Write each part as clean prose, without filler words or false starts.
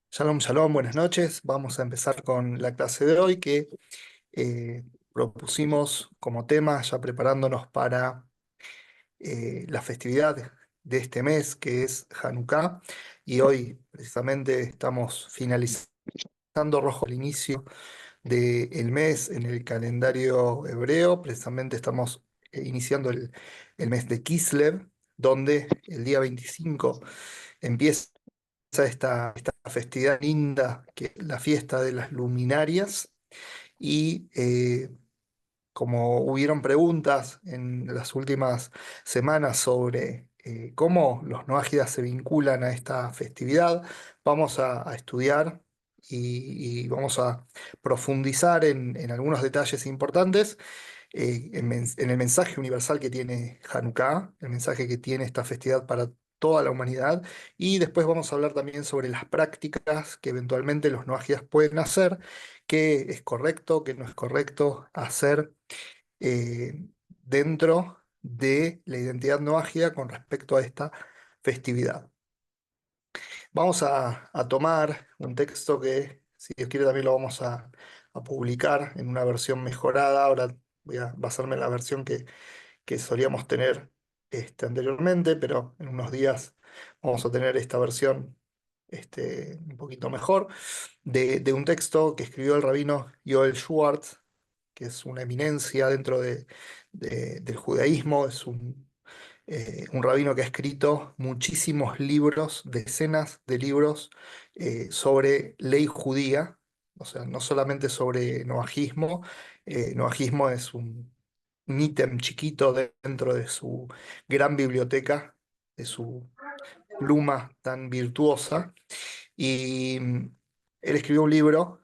Shalom, shalom, buenas noches. Vamos a empezar con la clase de hoy que eh, propusimos como tema, ya preparándonos para la festividad de este mes, que es Hanukkah. Y hoy precisamente estamos finalizando rojo el inicio del mes en el calendario hebreo. Precisamente estamos iniciando el mes de Kislev, donde el día 25 empieza esta festividad linda, que es la fiesta de las luminarias. Y como hubieron preguntas en las últimas semanas sobre cómo los noágidas se vinculan a esta festividad, vamos a estudiar y vamos a profundizar en algunos detalles importantes en el mensaje universal que tiene Hanukkah, el mensaje que tiene esta festividad para toda la humanidad, y después vamos a hablar también sobre las prácticas que eventualmente los noajidas pueden hacer, qué es correcto, qué no es correcto hacer dentro de la identidad noágida con respecto a esta festividad. Vamos a tomar un texto que, si Dios quiere, también lo vamos a publicar en una versión mejorada. Ahora voy a basarme en la versión que solíamos tener anteriormente, pero en unos días vamos a tener esta versión un poquito mejor, de un texto que escribió el rabino Joel Schwartz, que es una eminencia dentro del judaísmo. Es un rabino que ha escrito muchísimos libros, decenas de libros sobre ley judía, o sea, no solamente sobre noajismo. Noajismo es un ítem chiquito dentro de su gran biblioteca, de su pluma tan virtuosa. Y él escribió un libro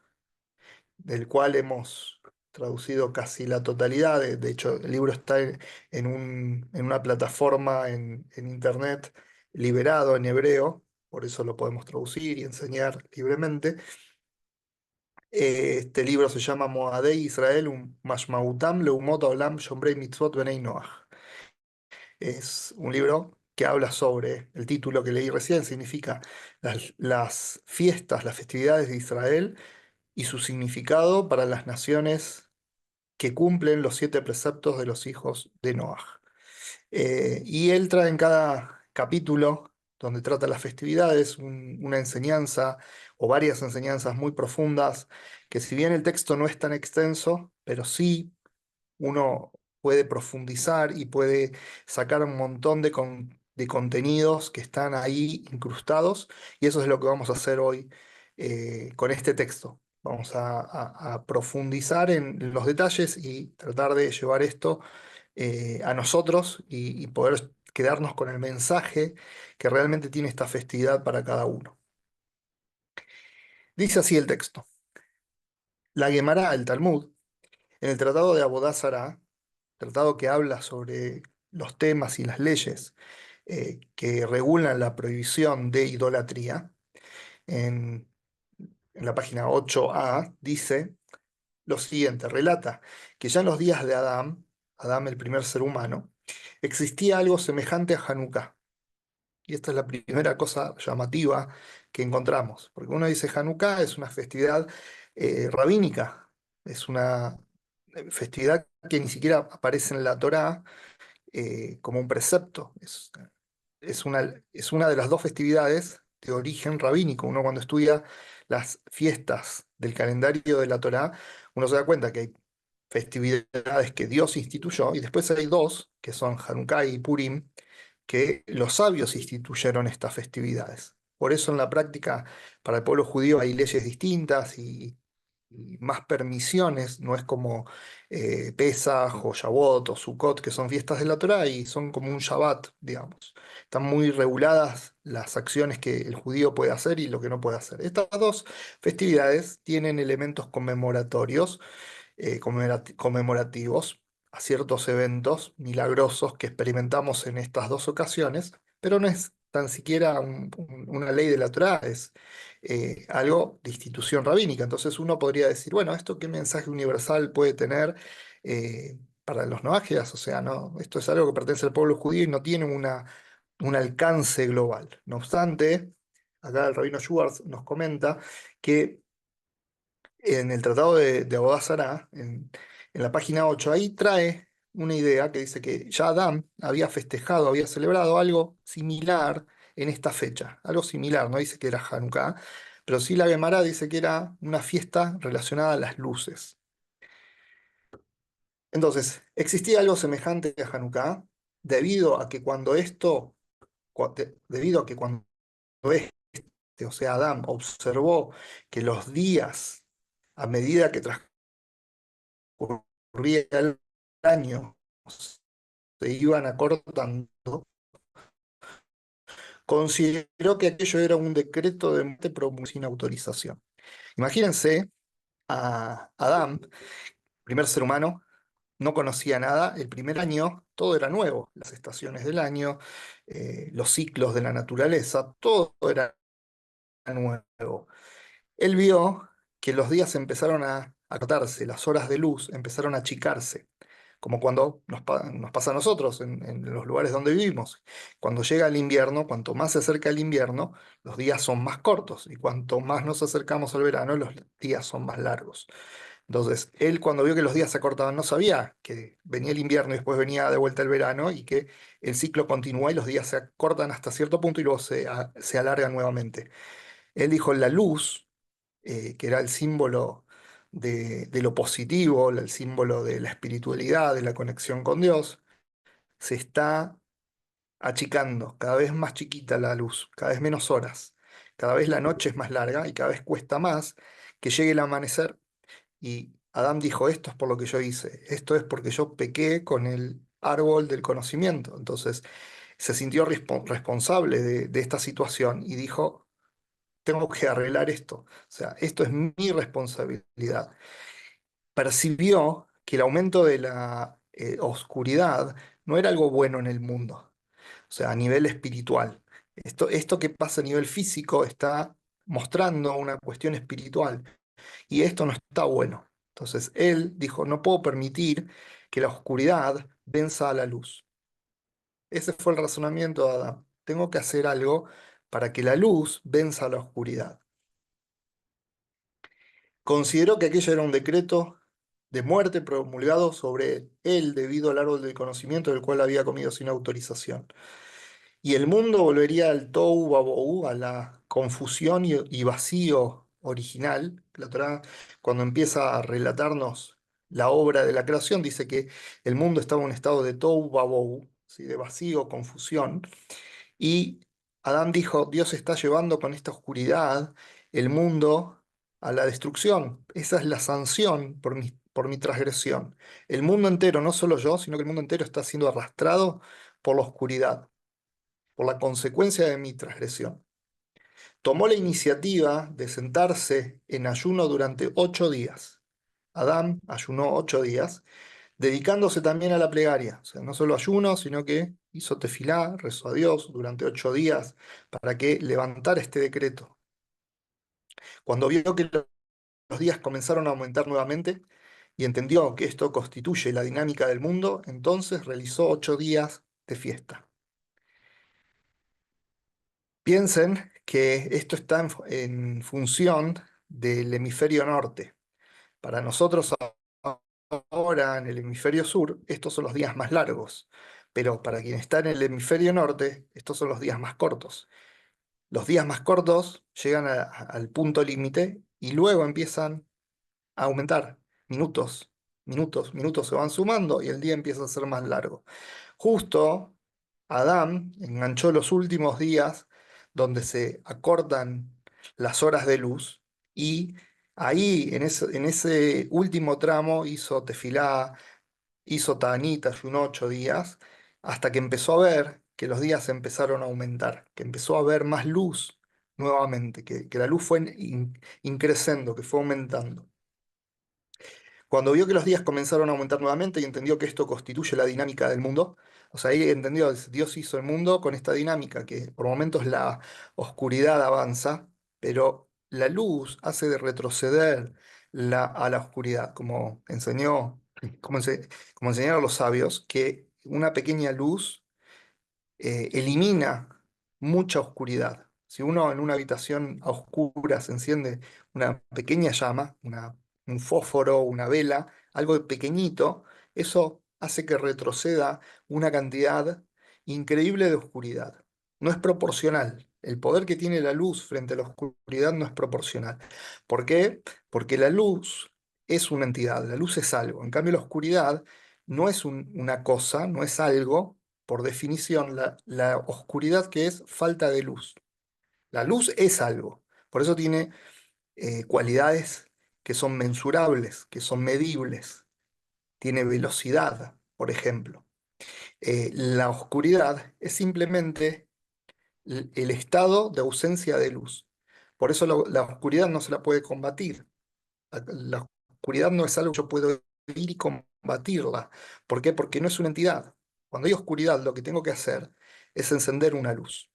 del cual hemos traducido casi la totalidad. De hecho, el libro está en una plataforma en internet liberado en hebreo, por eso lo podemos traducir y enseñar libremente. Este libro se llama Moadei Israel, un Mashmautam Leumot Olam Shomrei Mitzvot Benei Noach. Es un libro que habla sobre, el título que leí recién significa las fiestas, las festividades de Israel y su significado para las naciones que cumplen los 7 preceptos de los hijos de Noaj. Y él trae en cada capítulo, donde trata las festividades, una enseñanza o varias enseñanzas muy profundas, que si bien el texto no es tan extenso, pero sí uno puede profundizar y puede sacar un montón de contenidos que están ahí incrustados, y eso es lo que vamos a hacer hoy con este texto. Vamos a profundizar en los detalles y tratar de llevar esto a nosotros y poder quedarnos con el mensaje que realmente tiene esta festividad para cada uno. Dice así el texto. La Gemara, el Talmud, en el Tratado de Abodá Zará, tratado que habla sobre los temas y las leyes que regulan la prohibición de idolatría, en, en la página 8a, dice lo siguiente, relata que ya en los días de Adán, Adán el primer ser humano, existía algo semejante a Hanukkah. Y esta es la primera cosa llamativa que encontramos, porque uno dice Hanukkah es una festividad rabínica, es una festividad que ni siquiera aparece en la Torá como un precepto. Es una de las dos festividades de origen rabínico. Uno cuando estudia las fiestas del calendario de la Torá, uno se da cuenta que hay festividades que Dios instituyó y después hay dos, que son Hanukkah y Purim, que los sabios instituyeron estas festividades. Por eso en la práctica para el pueblo judío hay leyes distintas y más permisiones, no es como Pesaj o Shavuot o Sukkot, que son fiestas de la Torá y son como un Shabbat, digamos. Están muy reguladas las acciones que el judío puede hacer y lo que no puede hacer. Estas dos festividades tienen elementos conmemoratorios, conmemorativos a ciertos eventos milagrosos que experimentamos en estas dos ocasiones, pero no es tan siquiera una ley de la Torá, es algo de institución rabínica. Entonces uno podría decir, bueno, ¿esto qué mensaje universal puede tener para los noágidas? O sea, no, esto es algo que pertenece al pueblo judío y no tiene un alcance global. No obstante, acá el rabino Schwartz nos comenta que en el Tratado de Abodazará, en la página 8 ahí trae una idea que dice que ya Adán había festejado, había celebrado algo similar en esta fecha, algo similar, no dice que era Hanukkah, pero sí la Gemara dice que era una fiesta relacionada a las luces. Entonces, existía algo semejante a Hanukkah, debido a que cuando esto, debido a que cuando o sea, Adán observó que los días, a medida que transcurría el año, se iban acortando, consideró que aquello era un decreto de muerte promulgado sin autorización. Imagínense a Adán, primer ser humano, no conocía nada, el primer año todo era nuevo, las estaciones del año, los ciclos de la naturaleza, todo era nuevo. Él vio que los días empezaron a acortarse, las horas de luz empezaron a achicarse, como cuando nos pasa a nosotros en los lugares donde vivimos. Cuando llega el invierno, cuanto más se acerca el invierno, los días son más cortos y cuanto más nos acercamos al verano, los días son más largos. Entonces, él cuando vio que los días se acortaban, no sabía que venía el invierno y después venía de vuelta el verano y que el ciclo continúa y los días se acortan hasta cierto punto y luego se alargan nuevamente. Él dijo, la luz, que era el símbolo de lo positivo, el símbolo de la espiritualidad, de la conexión con Dios, se está achicando, cada vez más chiquita la luz, cada vez menos horas, cada vez la noche es más larga y cada vez cuesta más que llegue el amanecer. Y Adán dijo, esto es por lo que yo hice, esto es porque yo pequé con el árbol del conocimiento. Entonces se sintió responsable de esta situación y dijo, tengo que arreglar esto. O sea, esto es mi responsabilidad. Percibió que el aumento de la oscuridad no era algo bueno en el mundo, o sea, a nivel espiritual. Esto que pasa a nivel físico está mostrando una cuestión espiritual y esto no está bueno. Entonces él dijo, no puedo permitir que la oscuridad venza a la luz. Ese fue el razonamiento de Adán. Tengo que hacer algo para que la luz venza a la oscuridad. Consideró que aquello era un decreto de muerte promulgado sobre él debido al árbol del conocimiento del cual había comido sin autorización. Y el mundo volvería al tohu vabohu, a la confusión y vacío original. La Torá, cuando empieza a relatarnos la obra de la creación, dice que el mundo estaba en un estado de tohu vabohu, ¿sí? De vacío, confusión. Y Adán dijo, Dios está llevando con esta oscuridad el mundo a la destrucción. Esa es la sanción por mi transgresión. El mundo entero, no solo yo, sino que el mundo entero está siendo arrastrado por la oscuridad, por la consecuencia de mi transgresión. Tomó la iniciativa de sentarse en ayuno durante 8 días. Adán ayunó 8 días dedicándose también a la plegaria. O sea, no solo ayuno, sino que hizo tefilá, rezó a Dios durante 8 días para que levantara este decreto. Cuando vio que los días comenzaron a aumentar nuevamente y entendió que esto constituye la dinámica del mundo, entonces realizó 8 días de fiesta. Piensen que esto está en función del hemisferio norte. Para nosotros ahora en el hemisferio sur, estos son los días más largos, pero para quien está en el hemisferio norte, estos son los días más cortos. Los días más cortos llegan al punto límite y luego empiezan a aumentar minutos, minutos, minutos se van sumando y el día empieza a ser más largo. Justo Adán enganchó los últimos días donde se acortan las horas de luz y ahí en ese último tramo hizo tefilá, hizo ta'anit, ayunó 8 días, hasta que empezó a ver que los días empezaron a aumentar, que empezó a ver más luz nuevamente, que la luz fue increciendo, que fue aumentando. Cuando vio que los días comenzaron a aumentar nuevamente y entendió que esto constituye la dinámica del mundo, o sea, ahí entendió, Dios hizo el mundo con esta dinámica, que por momentos la oscuridad avanza, pero la luz hace de retroceder a la oscuridad, como enseñaron los sabios, que una pequeña luz elimina mucha oscuridad. Si uno en una habitación a oscuras enciende una pequeña llama, un fósforo, una vela, algo pequeñito, eso hace que retroceda una cantidad increíble de oscuridad. No es proporcional. El poder que tiene la luz frente a la oscuridad no es proporcional. ¿Por qué? Porque la luz es una entidad, la luz es algo. En cambio, la oscuridad no es una cosa, no es algo. Por definición, la oscuridad que es falta de luz. La luz es algo. Por eso tiene cualidades que son mensurables, que son medibles. Tiene velocidad, por ejemplo. La oscuridad es simplemente el estado de ausencia de luz. Por eso la oscuridad no se la puede combatir. La oscuridad no es algo que yo puedo ir y combatirla. ¿Por qué? Porque no es una entidad. Cuando hay oscuridad, lo que tengo que hacer es encender una luz.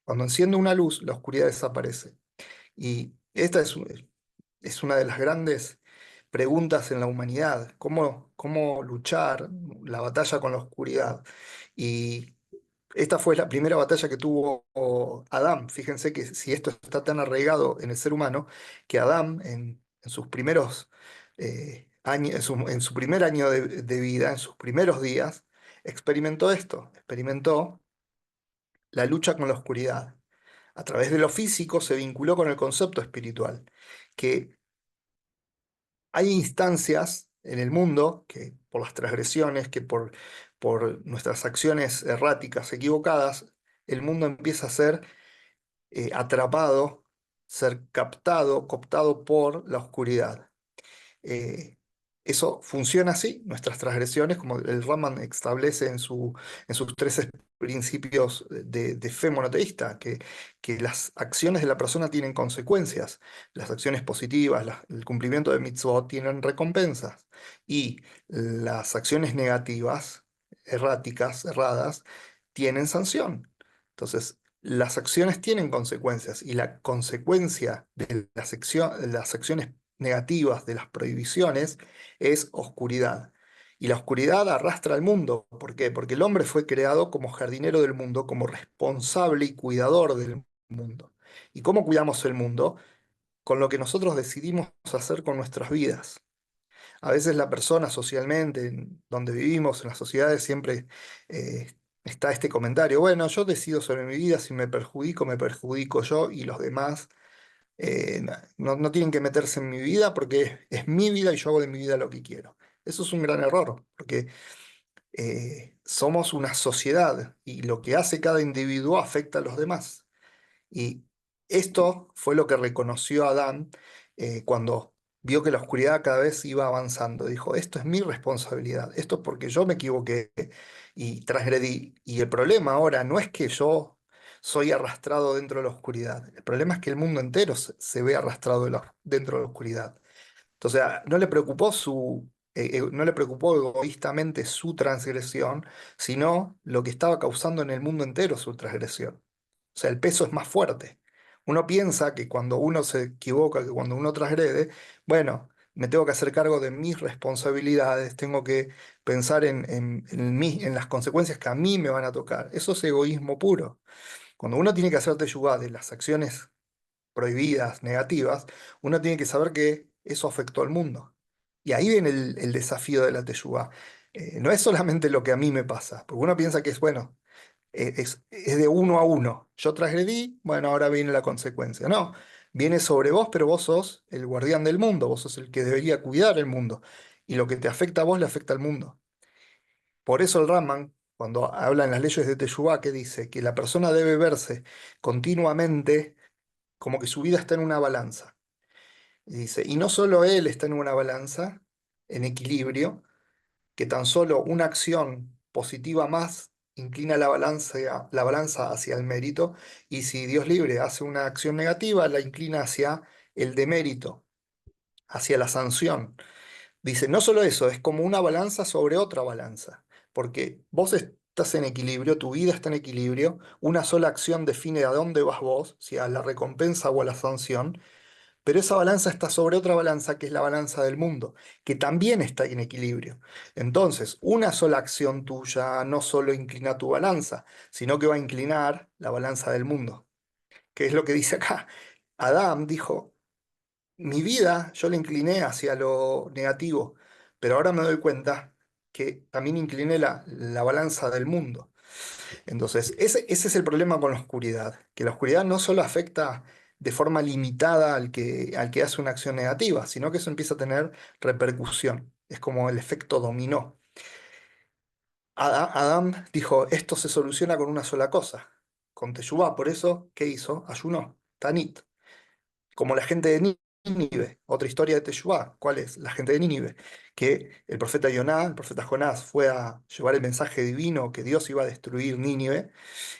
Cuando enciendo una luz, la oscuridad desaparece. Y esta es una de las grandes preguntas en la humanidad. ¿Cómo luchar la batalla con la oscuridad? Y esta fue la primera batalla que tuvo Adán. Fíjense que si esto está tan arraigado en el ser humano, que Adán en sus primeros años, en su primer año de vida, en sus primeros días, experimentó esto, experimentó la lucha con la oscuridad. A través de lo físico se vinculó con el concepto espiritual, que hay instancias en el mundo que por las transgresiones, por nuestras acciones erráticas, equivocadas, el mundo empieza a ser atrapado, ser captado, cooptado por la oscuridad. Eh, Eso funciona así, nuestras transgresiones, como el Raman establece en sus 13 principios de fe monoteísta, que las acciones de la persona tienen consecuencias, las acciones positivas, el cumplimiento de mitzvot tienen recompensas, y las acciones negativas, erráticas, erradas, tienen sanción. Entonces, las acciones tienen consecuencias y la consecuencia de las acciones negativas de las prohibiciones es oscuridad. Y la oscuridad arrastra al mundo. ¿Por qué? Porque el hombre fue creado como jardinero del mundo, como responsable y cuidador del mundo. ¿Y cómo cuidamos el mundo? Con lo que nosotros decidimos hacer con nuestras vidas. A veces la persona socialmente, en donde vivimos, en las sociedades, siempre eh, está este comentario, bueno, yo decido sobre mi vida, si me perjudico yo y los demás no tienen que meterse en mi vida porque es mi vida y yo hago de mi vida lo que quiero. Eso es un gran error, porque somos una sociedad y lo que hace cada individuo afecta a los demás. Y esto fue lo que reconoció Adán cuando vio que la oscuridad cada vez iba avanzando. Dijo, esto es mi responsabilidad, esto es porque yo me equivoqué y transgredí. Y el problema ahora no es que yo soy arrastrado dentro de la oscuridad, el problema es que el mundo entero se ve arrastrado dentro de la oscuridad. Entonces, no le preocupó no le preocupó egoístamente su transgresión, sino lo que estaba causando en el mundo entero su transgresión. O sea, el peso es más fuerte. Uno piensa que cuando uno se equivoca, que cuando uno transgrede, bueno, me tengo que hacer cargo de mis responsabilidades, tengo que pensar en las consecuencias que a mí me van a tocar. Eso es egoísmo puro. Cuando uno tiene que hacer teyuvá de las acciones prohibidas, negativas, uno tiene que saber que eso afectó al mundo. Y ahí viene el desafío de la teyuvá. No es solamente lo que a mí me pasa, porque uno piensa que es, bueno, es de uno a uno. Yo transgredí, bueno, ahora viene la consecuencia. No, viene sobre vos, pero vos sos el guardián del mundo, vos sos el que debería cuidar el mundo. Y lo que te afecta a vos le afecta al mundo. Por eso el Raman, cuando habla en las leyes de Teshuvá, que dice que la persona debe verse continuamente como que su vida está en una balanza. Y dice, y no solo él está en una balanza, en equilibrio, que tan solo una acción positiva más inclina la balanza hacia el mérito, y si Dios libre hace una acción negativa, la inclina hacia el demérito, hacia la sanción. Dice, no solo eso, es como una balanza sobre otra balanza, porque vos estás en equilibrio, tu vida está en equilibrio, una sola acción define a dónde vas vos, si a la recompensa o a la sanción, pero esa balanza está sobre otra balanza que es la balanza del mundo, que también está en equilibrio. Entonces, una sola acción tuya no solo inclina tu balanza, sino que va a inclinar la balanza del mundo. que es lo que dice acá. Adán dijo, mi vida yo la incliné hacia lo negativo, pero ahora me doy cuenta que también incliné la balanza del mundo. Entonces, ese es el problema con la oscuridad, que la oscuridad no solo afecta de forma limitada al que hace una acción negativa, sino que eso empieza a tener repercusión. Es como el efecto dominó. Adán dijo, esto se soluciona con una sola cosa, con Teshuvá. Por eso, ¿qué hizo? Ayunó, Tanit. Como la gente de Nínive, otra historia de Teshuvá. ¿Cuál es? La gente de Nínive, que el profeta Yoná, el profeta Jonás, fue a llevar el mensaje divino que Dios iba a destruir Nínive,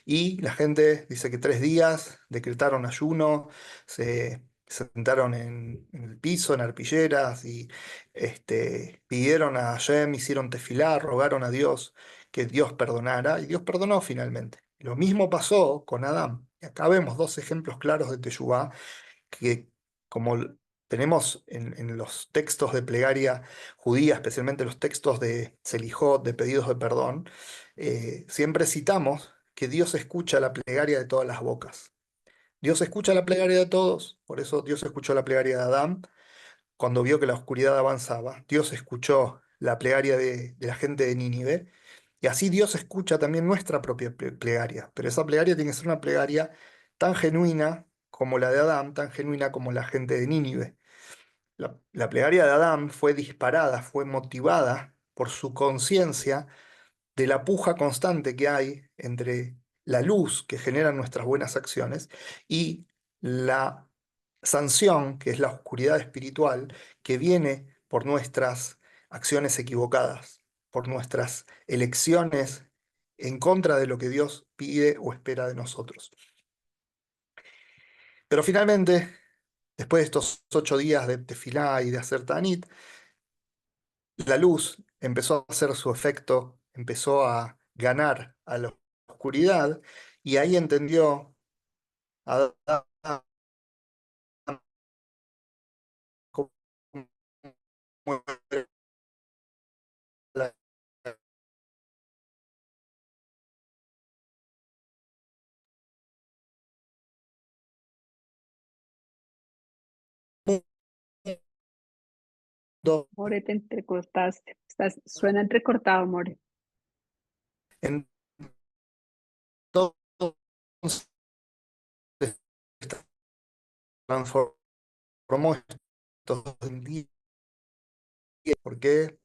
y la gente dice que 3 días decretaron ayuno, se sentaron en el piso, en arpilleras, y pidieron a Hashem, hicieron tefilá, rogaron a Dios que Dios perdonara, y Dios perdonó finalmente. Lo mismo pasó con Adán. Y acá vemos 2 ejemplos claros de Teshuvá que, como tenemos en los textos de plegaria judía, especialmente los textos de Selijot, de pedidos de perdón, siempre citamos que Dios escucha la plegaria de todas las bocas. Dios escucha la plegaria de todos, por eso Dios escuchó la plegaria de Adán cuando vio que la oscuridad avanzaba. Dios escuchó la plegaria de la gente de Nínive, y así Dios escucha también nuestra propia plegaria, pero esa plegaria tiene que ser una plegaria tan genuina como la de Adán, tan genuina como la gente de Nínive. La plegaria de Adán fue disparada, fue motivada por su conciencia de la puja constante que hay entre la luz que generan nuestras buenas acciones y la sanción, que es la oscuridad espiritual, que viene por nuestras acciones equivocadas, por nuestras elecciones en contra de lo que Dios pide o espera de nosotros. Pero finalmente, después de estos 8 días de tefilá y de hacer tanit, la luz empezó a hacer su efecto, empezó a ganar a la oscuridad, y ahí entendió Adán cómo era la- mundo. More, te entrecortaste. Suena entrecortado, More. Entonces transformó estos 2 días. ¿Por qué?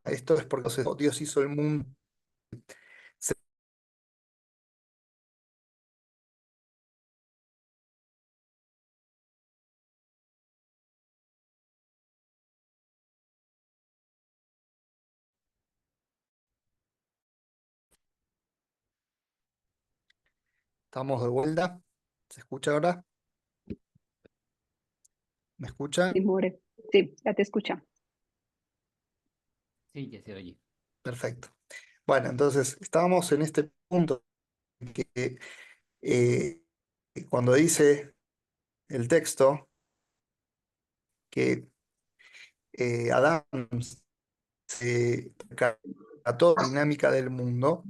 Esto es porque Dios hizo el mundo. Estamos de vuelta. ¿Se escucha ahora? ¿Me escucha? Sí, More. Sí, ya te escuchamos. Sí, ya se oye. Perfecto. Bueno, entonces estábamos en este punto que eh, cuando dice el texto que Adán se trató la dinámica del mundo,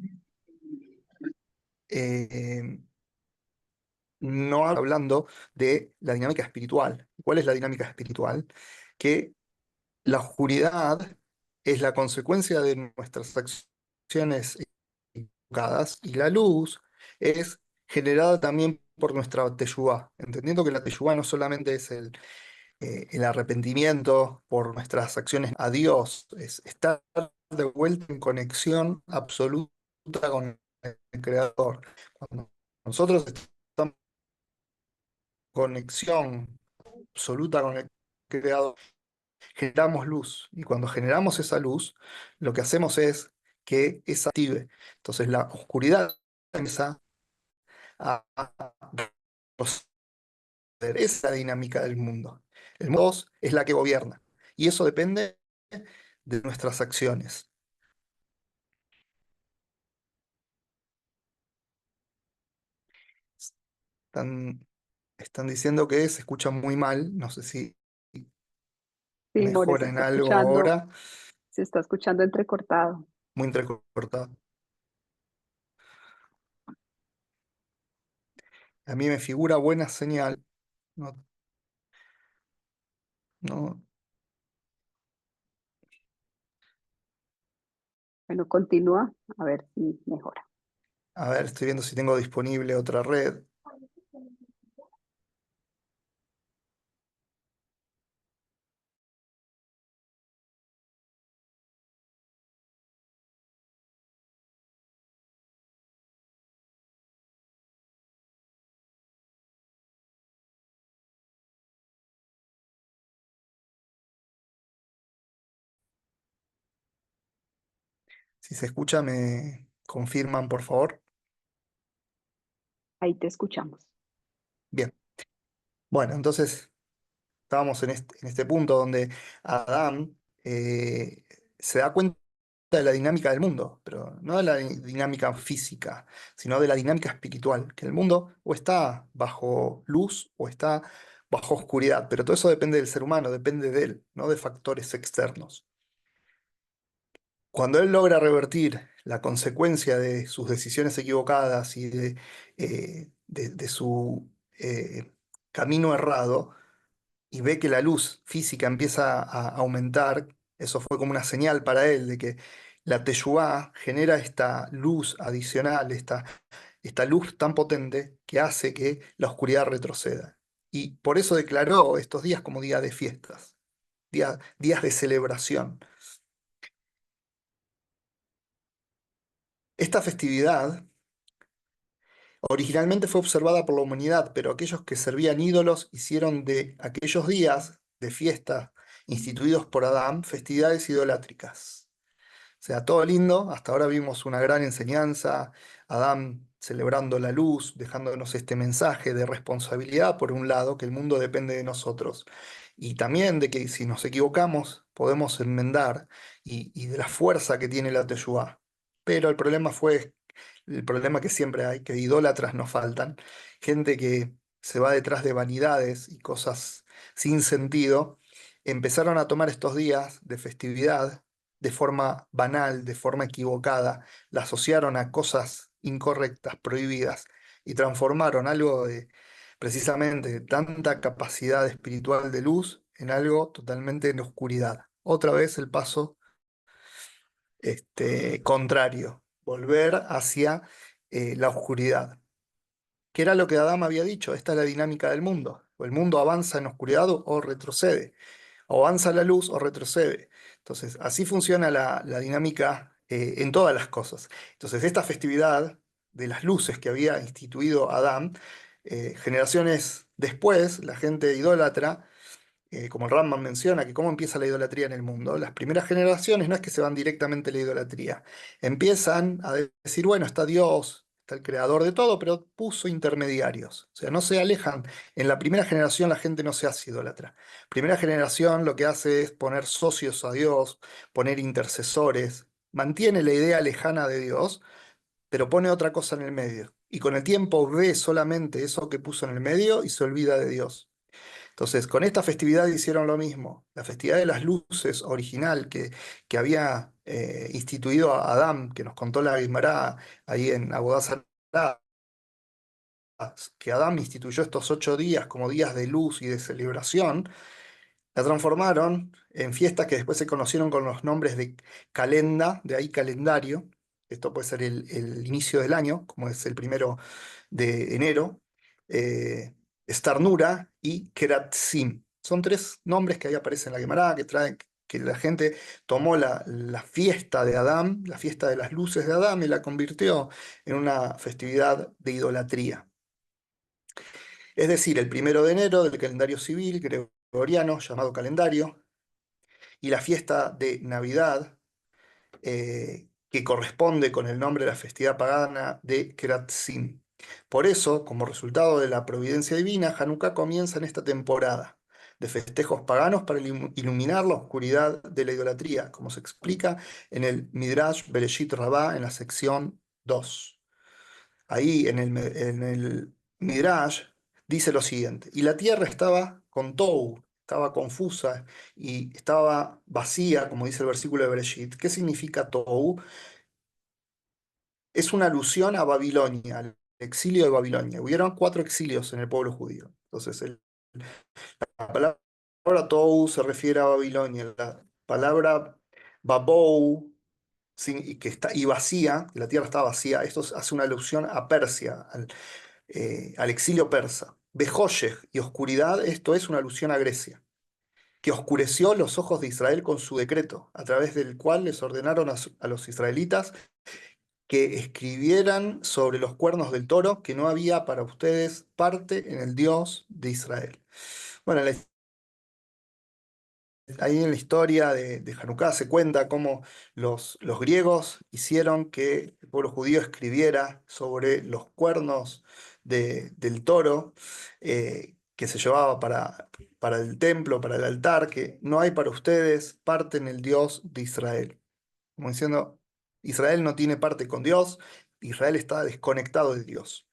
eh, no hablando de la dinámica espiritual. ¿Cuál es la dinámica espiritual? Que la oscuridad es la consecuencia de nuestras acciones equivocadas, y la luz es generada también por nuestra teshuvá, entendiendo que la teshuvá no solamente es el arrepentimiento por nuestras acciones a Dios, es estar de vuelta en conexión absoluta con el Creador. Cuando nosotros estamos en conexión absoluta con el Creador, generamos luz, y cuando generamos esa luz, lo que hacemos es que esa active. Entonces la oscuridad empieza a proceder. Esa es la dinámica del mundo. El mundo es la que gobierna, y eso depende de nuestras acciones. Están, están diciendo que se escucha muy mal, no sé si Sí, More, mejora en algo ahora, se está escuchando entrecortado. muy entrecortado. A mí me figura buena señal. No, no, Bueno, continúa a ver si mejora. a ver, estoy viendo si tengo disponible otra red. Si se escucha, me confirman, por favor. Ahí te escuchamos. Bien. Bueno, entonces estábamos en este punto donde Adán se da cuenta de la dinámica del mundo, pero no de la dinámica física, sino de la dinámica espiritual, que el mundo o está bajo luz o está bajo oscuridad, pero todo eso depende del ser humano, depende de él, no de factores externos. Cuando él logra revertir la consecuencia de sus decisiones equivocadas y de su camino errado, y ve que la luz física empieza a aumentar, eso fue como una señal para él de que la Teshuvá genera esta luz adicional, esta luz tan potente que hace que la oscuridad retroceda. Y por eso declaró estos días como días de fiestas, días de celebración. Esta festividad originalmente fue observada por la humanidad, pero aquellos que servían ídolos hicieron de aquellos días de fiesta instituidos por Adán festividades idolátricas. O sea, todo lindo. Hasta ahora vimos una gran enseñanza, Adán celebrando la luz, dejándonos este mensaje de responsabilidad, por un lado, que el mundo depende de nosotros, y también de que si nos equivocamos podemos enmendar, y de la fuerza que tiene la Teshuvá. Pero el problema fue el problema que siempre hay, que idólatras nos faltan, gente que se va detrás de vanidades y cosas sin sentido, empezaron a tomar estos días de festividad de forma banal, de forma equivocada, la asociaron a cosas incorrectas, prohibidas, y transformaron algo de precisamente de tanta capacidad espiritual de luz en algo totalmente en oscuridad. Otra vez el paso contrario, volver hacia la oscuridad, que era lo que Adán había dicho, esta es la dinámica del mundo, o el mundo avanza en oscuridad o retrocede, o avanza la luz o retrocede. Entonces, así funciona la dinámica en todas las cosas. Entonces, esta festividad de las luces que había instituido Adán, generaciones después, la gente idólatra, como el Rambam menciona, que cómo empieza la idolatría en el mundo. Las primeras generaciones no es que se van directamente a la idolatría, empiezan a decir, bueno, está Dios, está el creador de todo, pero puso intermediarios. O sea, no se alejan. En la primera generación la gente no se hace idólatra. Primera generación lo que hace es poner socios a Dios, poner intercesores, mantiene la idea lejana de Dios, pero pone otra cosa en el medio. Y con el tiempo ve solamente eso que puso en el medio y se olvida de Dios. Entonces, con esta festividad hicieron lo mismo. La festividad de las luces original que había instituido a Adán, que nos contó la Guimará ahí en Abodá Zará, que Adán instituyó estos 8 días como días de luz y de celebración, la transformaron en fiestas que después se conocieron con los nombres de calenda, de ahí calendario. Esto puede ser el inicio del año, como es el 1 de enero. eh, Starnura y Keratzim. Son 3 nombres que ahí aparecen en la Gemara, que traen que la gente tomó la fiesta de Adán, la fiesta de las luces de Adán, y la convirtió en una festividad de idolatría. Es decir, el 1 de enero del calendario civil gregoriano, llamado calendario, y la fiesta de Navidad, que corresponde con el nombre de la festividad pagana de Keratzim. Por eso, como resultado de la providencia divina, Hanukkah comienza en esta temporada de festejos paganos para iluminar la oscuridad de la idolatría, como se explica en el Midrash Bereshit Rabbah en la sección 2. Ahí en el Midrash dice lo siguiente: y la tierra estaba con Tou, estaba confusa y estaba vacía, como dice el versículo de Bereshit. ¿Qué significa Tou? Es una alusión a Babilonia, exilio de Babilonia. Hubieron 4 exilios en el pueblo judío. Entonces, la palabra Tou se refiere a Babilonia. La palabra Babou, sí, y vacía, que la tierra está vacía, esto hace una alusión a Persia, al exilio persa. Bejoyej y oscuridad, esto es una alusión a Grecia, que oscureció los ojos de Israel con su decreto, a través del cual les ordenaron a los israelitas que escribieran sobre los cuernos del toro que no había para ustedes parte en el Dios de Israel. Bueno, ahí en la historia de Hanukkah se cuenta cómo los griegos hicieron que el pueblo judío escribiera sobre los cuernos del toro que se llevaba para el templo, para el altar, que no hay para ustedes parte en el Dios de Israel. Como diciendo, Israel no tiene parte con Dios, Israel está desconectado de Dios.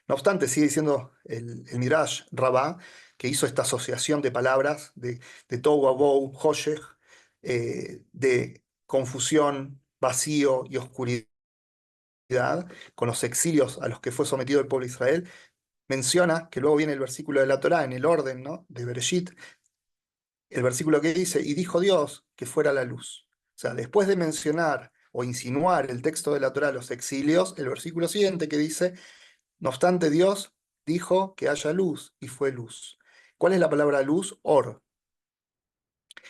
No obstante, sigue diciendo el Midrash Rabbah, que hizo esta asociación de palabras de Tohu Bohu, Hoshech, de confusión, vacío y oscuridad, con los exilios a los que fue sometido el pueblo de Israel. Menciona que luego viene el versículo de la Torá en el orden, ¿no?, de Bereshit, el versículo que dice, y dijo Dios que fuera la luz. O sea, después de mencionar o insinuar el texto de la Torá, los exilios, el versículo siguiente que dice, no obstante, Dios dijo que haya luz y fue luz. ¿Cuál es la palabra luz? Or.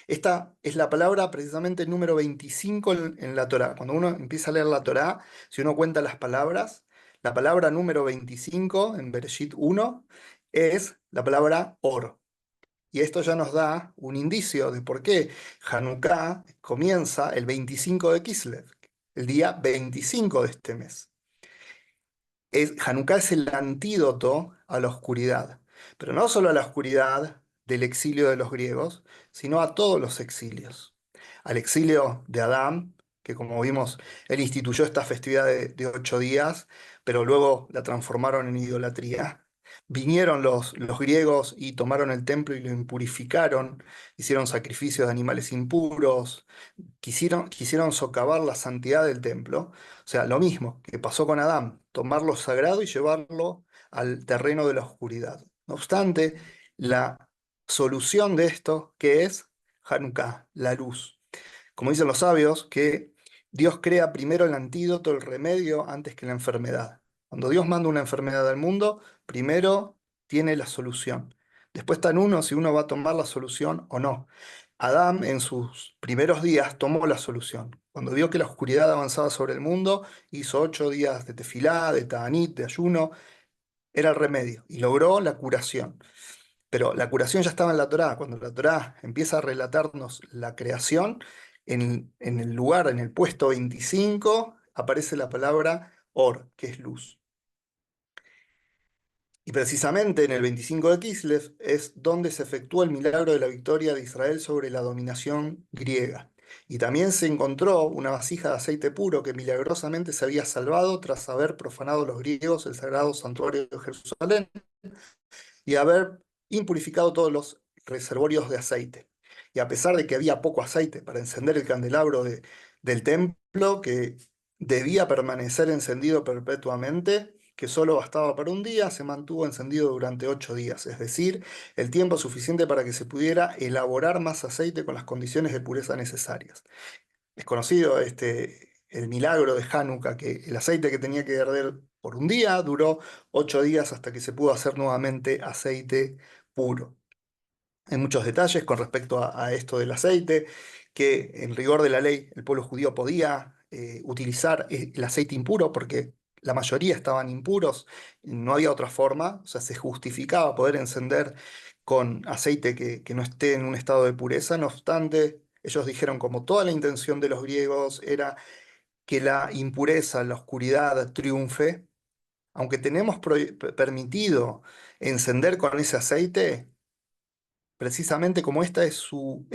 Esta es la palabra precisamente número 25 en la Torá. Cuando uno empieza a leer la Torá, si uno cuenta las palabras, la palabra número 25 en Bereshit 1 es la palabra Or. Y esto ya nos da un indicio de por qué Hanukkah comienza el 25 de Kislev, el día 25 de este mes. Hanukkah es el antídoto a la oscuridad, pero no solo a la oscuridad del exilio de los griegos, sino a todos los exilios. Al exilio de Adán, que como vimos, él instituyó esta festividad de 8 días, pero luego la transformaron en idolatría. Vinieron los griegos y tomaron el templo y lo impurificaron, hicieron sacrificios de animales impuros, quisieron socavar la santidad del templo. O sea, lo mismo que pasó con Adán, tomar lo sagrado y llevarlo al terreno de la oscuridad. No obstante, la solución de esto, que es Hanukkah, la luz. Como dicen los sabios, que Dios crea primero el antídoto, el remedio, antes que la enfermedad. Cuando Dios manda una enfermedad al mundo, primero tiene la solución. Después está en uno si uno va a tomar la solución o no. Adán en sus primeros días tomó la solución. Cuando vio que la oscuridad avanzaba sobre el mundo, hizo 8 días de tefilá, de ta'anit, de ayuno, era el remedio y logró la curación. Pero la curación ya estaba en la Torá. Cuando la Torá empieza a relatarnos la creación, en el lugar, en el puesto 25, aparece la palabra Or, que es luz. Y precisamente en el 25 de Kislev es donde se efectuó el milagro de la victoria de Israel sobre la dominación griega. Y también se encontró una vasija de aceite puro que milagrosamente se había salvado tras haber profanado los griegos el sagrado santuario de Jerusalén y haber impurificado todos los reservorios de aceite. Y a pesar de que había poco aceite para encender el candelabro del templo, que debía permanecer encendido perpetuamente, que solo bastaba para un día, se mantuvo encendido durante 8 días, es decir, el tiempo suficiente para que se pudiera elaborar más aceite con las condiciones de pureza necesarias. Es conocido el milagro de Hanukkah, que el aceite que tenía que arder por un día duró 8 días hasta que se pudo hacer nuevamente aceite puro. Hay muchos detalles con respecto a esto del aceite, que en rigor de la ley el pueblo judío podía utilizar el aceite impuro porque la mayoría estaban impuros, no había otra forma, o sea, se justificaba poder encender con aceite que no esté en un estado de pureza. No obstante, ellos dijeron, como toda la intención de los griegos era que la impureza, la oscuridad triunfe, aunque tenemos permitido encender con ese aceite, precisamente como este es su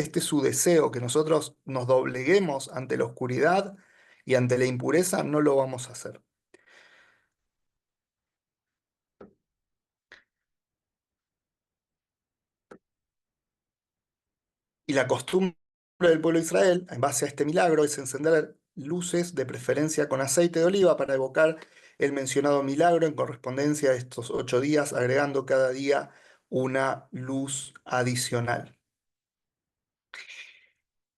deseo, que nosotros nos dobleguemos ante la oscuridad y ante la impureza, no lo vamos a hacer. Y la costumbre del pueblo de Israel, en base a este milagro, es encender luces de preferencia con aceite de oliva para evocar el mencionado milagro en correspondencia a estos 8 días, agregando cada día una luz adicional.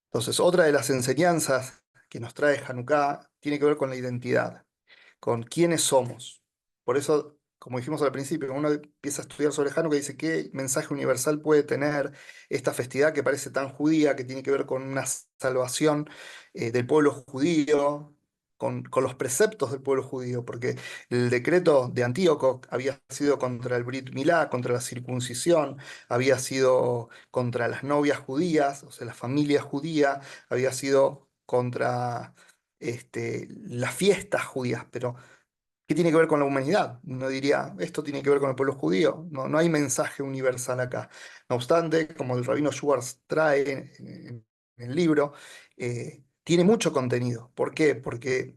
Entonces, otra de las enseñanzas que nos trae Hanukkah tiene que ver con la identidad, con quiénes somos. Por eso, como dijimos al principio, cuando uno empieza a estudiar sobre Hanukkah, dice qué mensaje universal puede tener esta festividad que parece tan judía, que tiene que ver con una salvación del pueblo judío, con los preceptos del pueblo judío, porque el decreto de Antíoco había sido contra el Brit Milá, contra la circuncisión, había sido contra las novias judías, o sea, la familia judía, había sido contra las fiestas judías, pero ¿qué tiene que ver con la humanidad? Uno diría, esto tiene que ver con el pueblo judío. No, no hay mensaje universal acá. No obstante, como el rabino Schwartz trae en el libro, tiene mucho contenido. ¿Por qué? Porque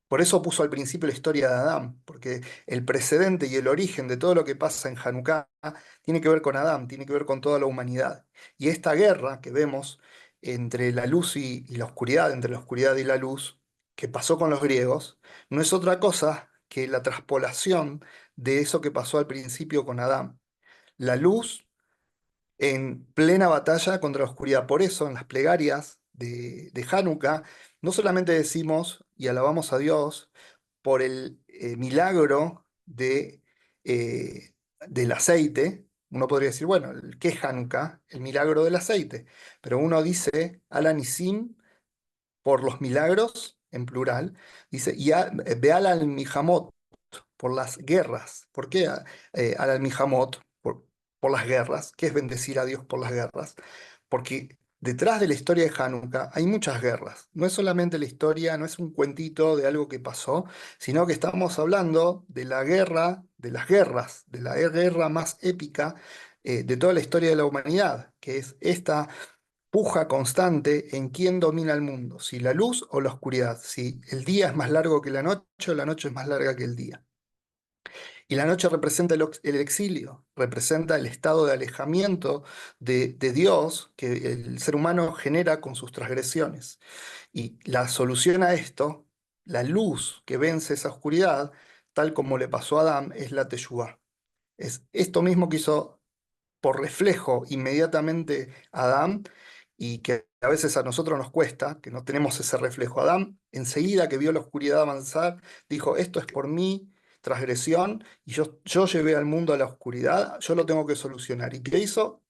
por eso puso al principio la historia de Adán, porque el precedente y el origen de todo lo que pasa en Hanukkah tiene que ver con Adán, tiene que ver con toda la humanidad. Y esta guerra que vemos entre la luz y la oscuridad, entre la oscuridad y la luz, que pasó con los griegos, no es otra cosa que la traspolación de eso que pasó al principio con Adán. La luz en plena batalla contra la oscuridad. Por eso, en las plegarias de Hanukkah, no solamente decimos y alabamos a Dios por el milagro del aceite. Uno podría decir, bueno, ¿qué es Hanukkah? El milagro del aceite. Pero uno dice, Ala Nisim, por los milagros, en plural, dice, y Beal al Mijamot, por las guerras. ¿Por qué al Almijamot? Por las guerras. ¿Qué es bendecir a Dios por las guerras? Porque detrás de la historia de Hanukkah hay muchas guerras. No es solamente la historia, no es un cuentito de algo que pasó, sino que estamos hablando de la guerra, de las guerras, de la guerra más épica de toda la historia de la humanidad, que es esta puja constante en quién domina el mundo, si la luz o la oscuridad, si el día es más largo que la noche o la noche es más larga que el día. Y la noche representa el exilio, representa el estado de alejamiento de Dios que el ser humano genera con sus transgresiones. Y la solución a esto, la luz que vence esa oscuridad, tal como le pasó a Adán, es la Teshuvá. Es esto mismo que hizo por reflejo inmediatamente a Adán y que a veces a nosotros nos cuesta, que no tenemos ese reflejo. Adán, enseguida que vio la oscuridad avanzar, dijo, esto es por mi transgresión y yo llevé al mundo a la oscuridad, yo lo tengo que solucionar. ¿Y qué hizo?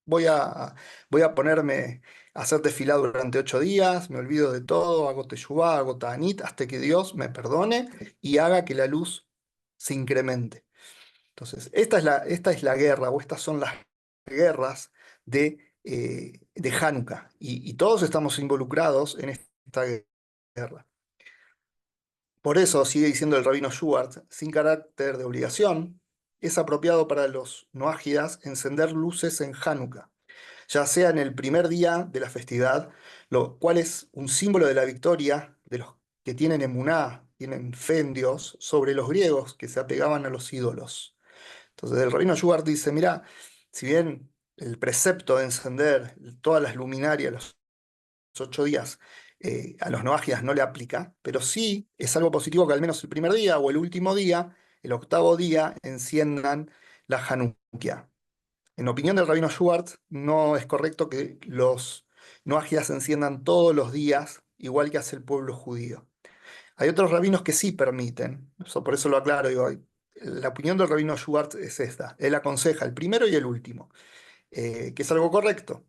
Voy a, voy a ponerme a hacer tefilá durante 8 días, me olvido de todo, hago teshuvá, hago ta'anit, hasta que Dios me perdone y haga que la luz se incremente. Entonces, esta es la guerra, o estas son las guerras de Hanukkah, y todos estamos involucrados en esta guerra. Por eso, sigue diciendo el rabino Schwartz, sin carácter de obligación, es apropiado para los noágidas encender luces en Hanukkah, ya sea en el primer día de la festividad, lo cual es un símbolo de la victoria de los que tienen emuná, tienen fe en Dios, sobre los griegos que se apegaban a los ídolos. Entonces el rabino Schubart dice, mira, si bien el precepto de encender todas las luminarias los 8 días a los noajias no le aplica, pero sí es algo positivo que al menos el primer día o el último día, el octavo día, enciendan la Hanukkah. En opinión del rabino Schwartz, no es correcto que los noajias se enciendan todos los días, igual que hace el pueblo judío. Hay otros rabinos que sí permiten, por eso lo aclaro, digo, la opinión del rabino Schwartz es esta, él aconseja el primero y el último, que es algo correcto.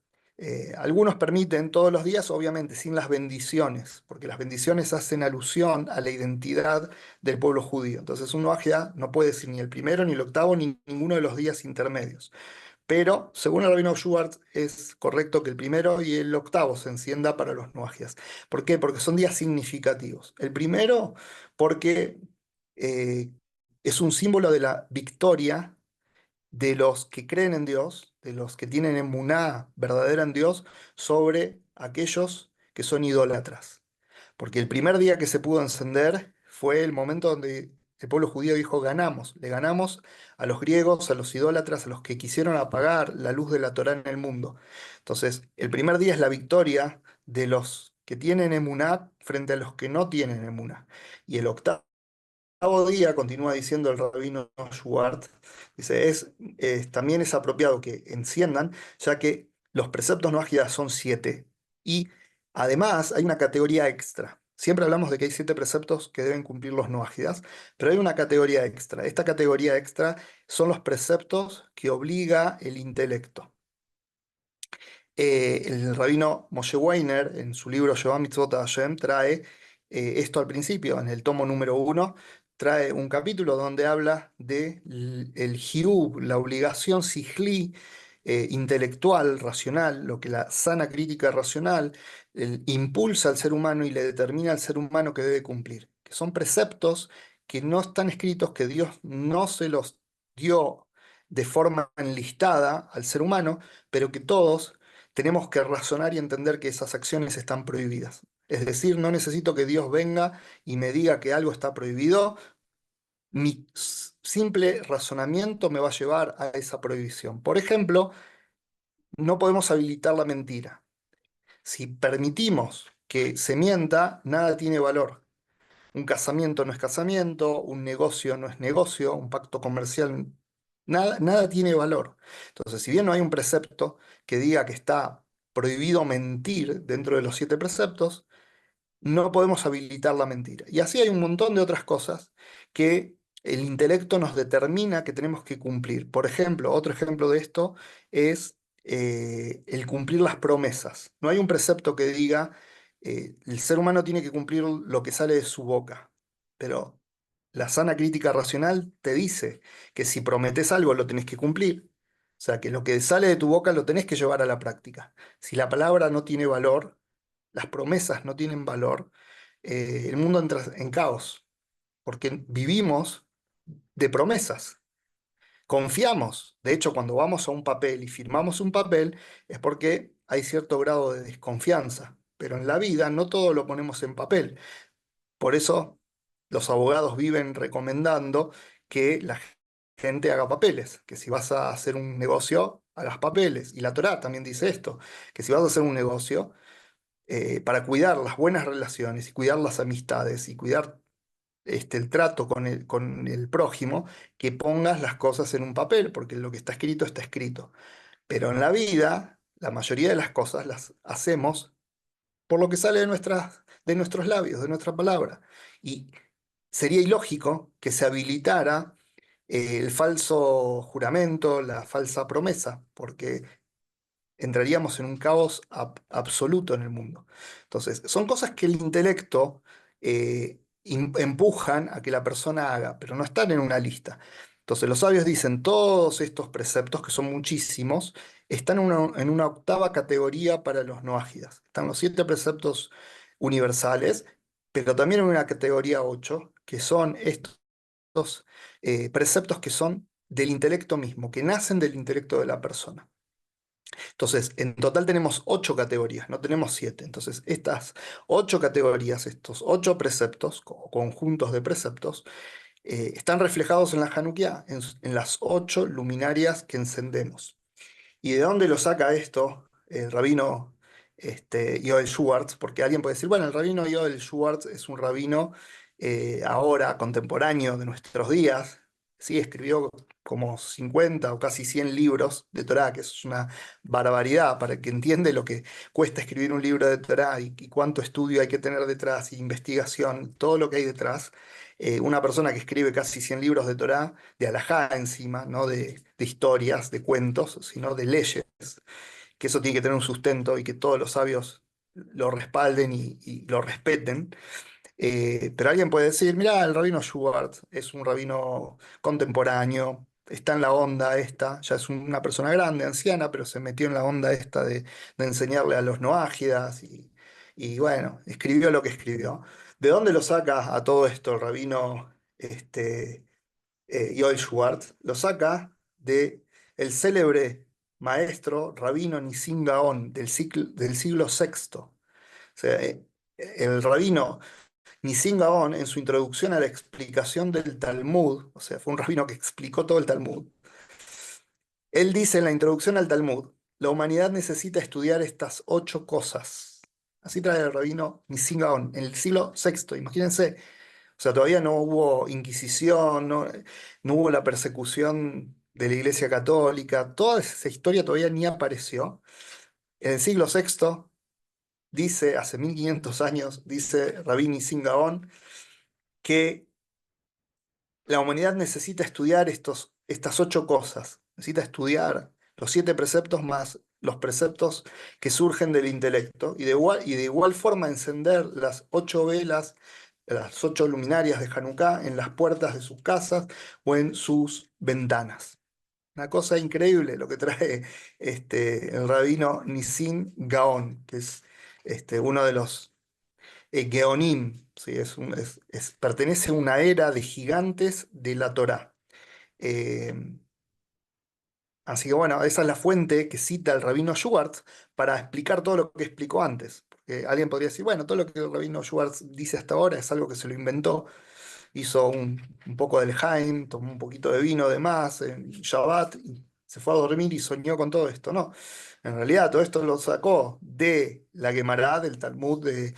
Algunos permiten todos los días, obviamente, sin las bendiciones, porque las bendiciones hacen alusión a la identidad del pueblo judío. Entonces, un noagia no puede decir ni el primero, ni el octavo, ni ninguno de los días intermedios. Pero, según el rabino Schwartz, es correcto que el primero y el octavo se encienda para los noajias. ¿Por qué? Porque son días significativos. El primero, porque eh, es un símbolo de la victoria de los que creen en Dios, de los que tienen emuná verdadera en Dios, sobre aquellos que son idólatras. Porque el primer día que se pudo encender fue el momento donde el pueblo judío dijo, ganamos, le ganamos a los griegos, a los idólatras, a los que quisieron apagar la luz de la Torá en el mundo. Entonces, el primer día es la victoria de los que tienen emuná frente a los que no tienen emuná. Y el octavo octavo día, continúa diciendo el rabino Schwartz, dice, también es apropiado que enciendan, ya que los preceptos no ágidas son 7 y además hay una categoría extra. Siempre hablamos de que hay 7 preceptos que deben cumplir los no ágidas, pero hay una categoría extra. Esta categoría extra son los preceptos que obliga el intelecto. El rabino Moshe Weiner, en su libro Sheva Mitzvot Hashem, trae esto al principio, en el tomo número 1, trae un capítulo donde habla de el hirub, la obligación sijlí, intelectual, racional, lo que la sana crítica racional impulsa al ser humano y le determina al ser humano que debe cumplir, que son preceptos que no están escritos, que Dios no se los dio de forma enlistada al ser humano, pero que todos tenemos que razonar y entender que esas acciones están prohibidas. Es decir, no necesito que Dios venga y me diga que algo está prohibido. Mi simple razonamiento me va a llevar a esa prohibición. Por ejemplo, no podemos habilitar la mentira. Si permitimos que se mienta, nada tiene valor. Un casamiento no es casamiento, un negocio no es negocio, un pacto comercial, nada tiene valor. Entonces, si bien no hay un precepto que diga que está prohibido mentir dentro de los 7 preceptos, no podemos habilitar la mentira. Y así hay un montón de otras cosas que el intelecto nos determina que tenemos que cumplir. Por ejemplo, otro ejemplo de esto es el cumplir las promesas. No hay un precepto que diga el ser humano tiene que cumplir lo que sale de su boca, pero la sana crítica racional te dice que si prometes algo lo tenés que cumplir. O sea, que lo que sale de tu boca lo tenés que llevar a la práctica. Si la palabra no tiene valor, las promesas no tienen valor, el mundo entra en caos, porque vivimos de promesas, confiamos. De hecho, cuando vamos a un papel y firmamos un papel, es porque hay cierto grado de desconfianza, pero en la vida no todo lo ponemos en papel. Por eso los abogados viven recomendando que la gente haga papeles, que si vas a hacer un negocio, hagas papeles. Y la Torá también dice esto, que si vas a hacer un negocio, para cuidar las buenas relaciones y cuidar las amistades y cuidar el trato con el prójimo, que pongas las cosas en un papel, porque lo que está escrito. Pero en la vida, la mayoría de las cosas las hacemos por lo que sale de nuestros labios, de nuestra palabra. Y sería ilógico que se habilitara el falso juramento, la falsa promesa, porque entraríamos en un caos absoluto en el mundo. Entonces, son cosas que el intelecto empujan a que la persona haga, pero no están en una lista. Entonces, los sabios dicen, todos estos preceptos, que son muchísimos, están en una octava categoría para los no ágidas. Están los 7 preceptos universales, pero también en una categoría 8, que son estos preceptos que son del intelecto mismo, que nacen del intelecto de la persona. Entonces, en total tenemos 8 categorías, no tenemos 7. Entonces, estas 8 categorías, estos 8 preceptos, o conjuntos de preceptos, están reflejados en la Hanukkah, en las 8 luminarias que encendemos. ¿Y de dónde lo saca esto el rabino Yoel Schwartz? Porque alguien puede decir, bueno, el rabino Yoel Schwartz es un rabino ahora, contemporáneo de nuestros días. Sí, escribió como 50 o casi 100 libros de Torá, que es una barbaridad para el que entiende lo que cuesta escribir un libro de Torá y cuánto estudio hay que tener detrás, y investigación, todo lo que hay detrás. Una persona que escribe casi 100 libros de Torá, de alajá encima, no de historias, de cuentos, sino de leyes, que eso tiene que tener un sustento y que todos los sabios lo respalden y lo respeten. Pero alguien puede decir, mira, el rabino Schubert es un rabino contemporáneo, está en la onda esta, ya es una persona grande, anciana, pero se metió en la onda esta de enseñarle a los noágidas y bueno, escribió lo que escribió. ¿De dónde lo saca a todo esto el rabino Joel Schwartz? Lo saca de el célebre maestro rabino Nissim Gaón del siglo sexto. O sea, el rabino Nissim Gaón, en su introducción a la explicación del Talmud, o sea, fue un rabino que explicó todo el Talmud, él dice en la introducción al Talmud, la humanidad necesita estudiar estas 8 cosas. Así trae el rabino Nissim Gaón, en el siglo sexto, imagínense, O sea, todavía no hubo Inquisición, no hubo la persecución de la Iglesia Católica, toda esa historia todavía ni apareció. En el siglo sexto dice, hace 1500 años, dice Rabbi Nissim Gaón, que la humanidad necesita estudiar estas 8 cosas. Necesita estudiar los 7 preceptos más los preceptos que surgen del intelecto y de igual forma encender las 8 velas, las 8 luminarias de Hanukkah en las puertas de sus casas o en sus ventanas. Una cosa increíble lo que trae el rabino Nissim Gaón, que es uno de los Geonim, ¿sí? Pertenece a una era de gigantes de la Torá. Eh, Así que bueno, esa es la fuente que cita el rabino Schwartz para explicar todo lo que explicó antes. Porque alguien podría decir, bueno, todo lo que el rabino Schwartz dice hasta ahora es algo que se lo inventó, hizo un poco del Jaim, tomó un poquito de vino de más en Shabbat y se fue a dormir y soñó con todo esto. No, en realidad todo esto lo sacó de la Gemara, del Talmud de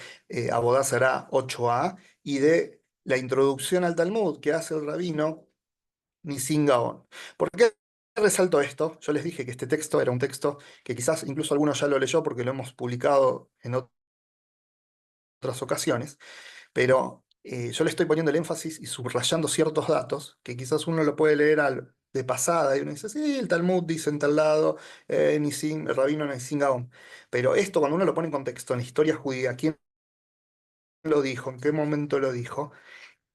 Abodá Zará 8a y de la introducción al Talmud que hace el rabino Nissim Gaon. ¿Por qué resalto esto? Yo les dije que este texto era un texto que quizás incluso alguno ya lo leyó porque lo hemos publicado en otras ocasiones, pero yo le estoy poniendo el énfasis y subrayando ciertos datos que quizás uno lo puede leer de pasada y uno dice, sí, el Talmud dice en tal lado, el rabino Nissim Gaon. Pero esto cuando uno lo pone en contexto, en la historia judía, ¿quién lo dijo? ¿En qué momento lo dijo?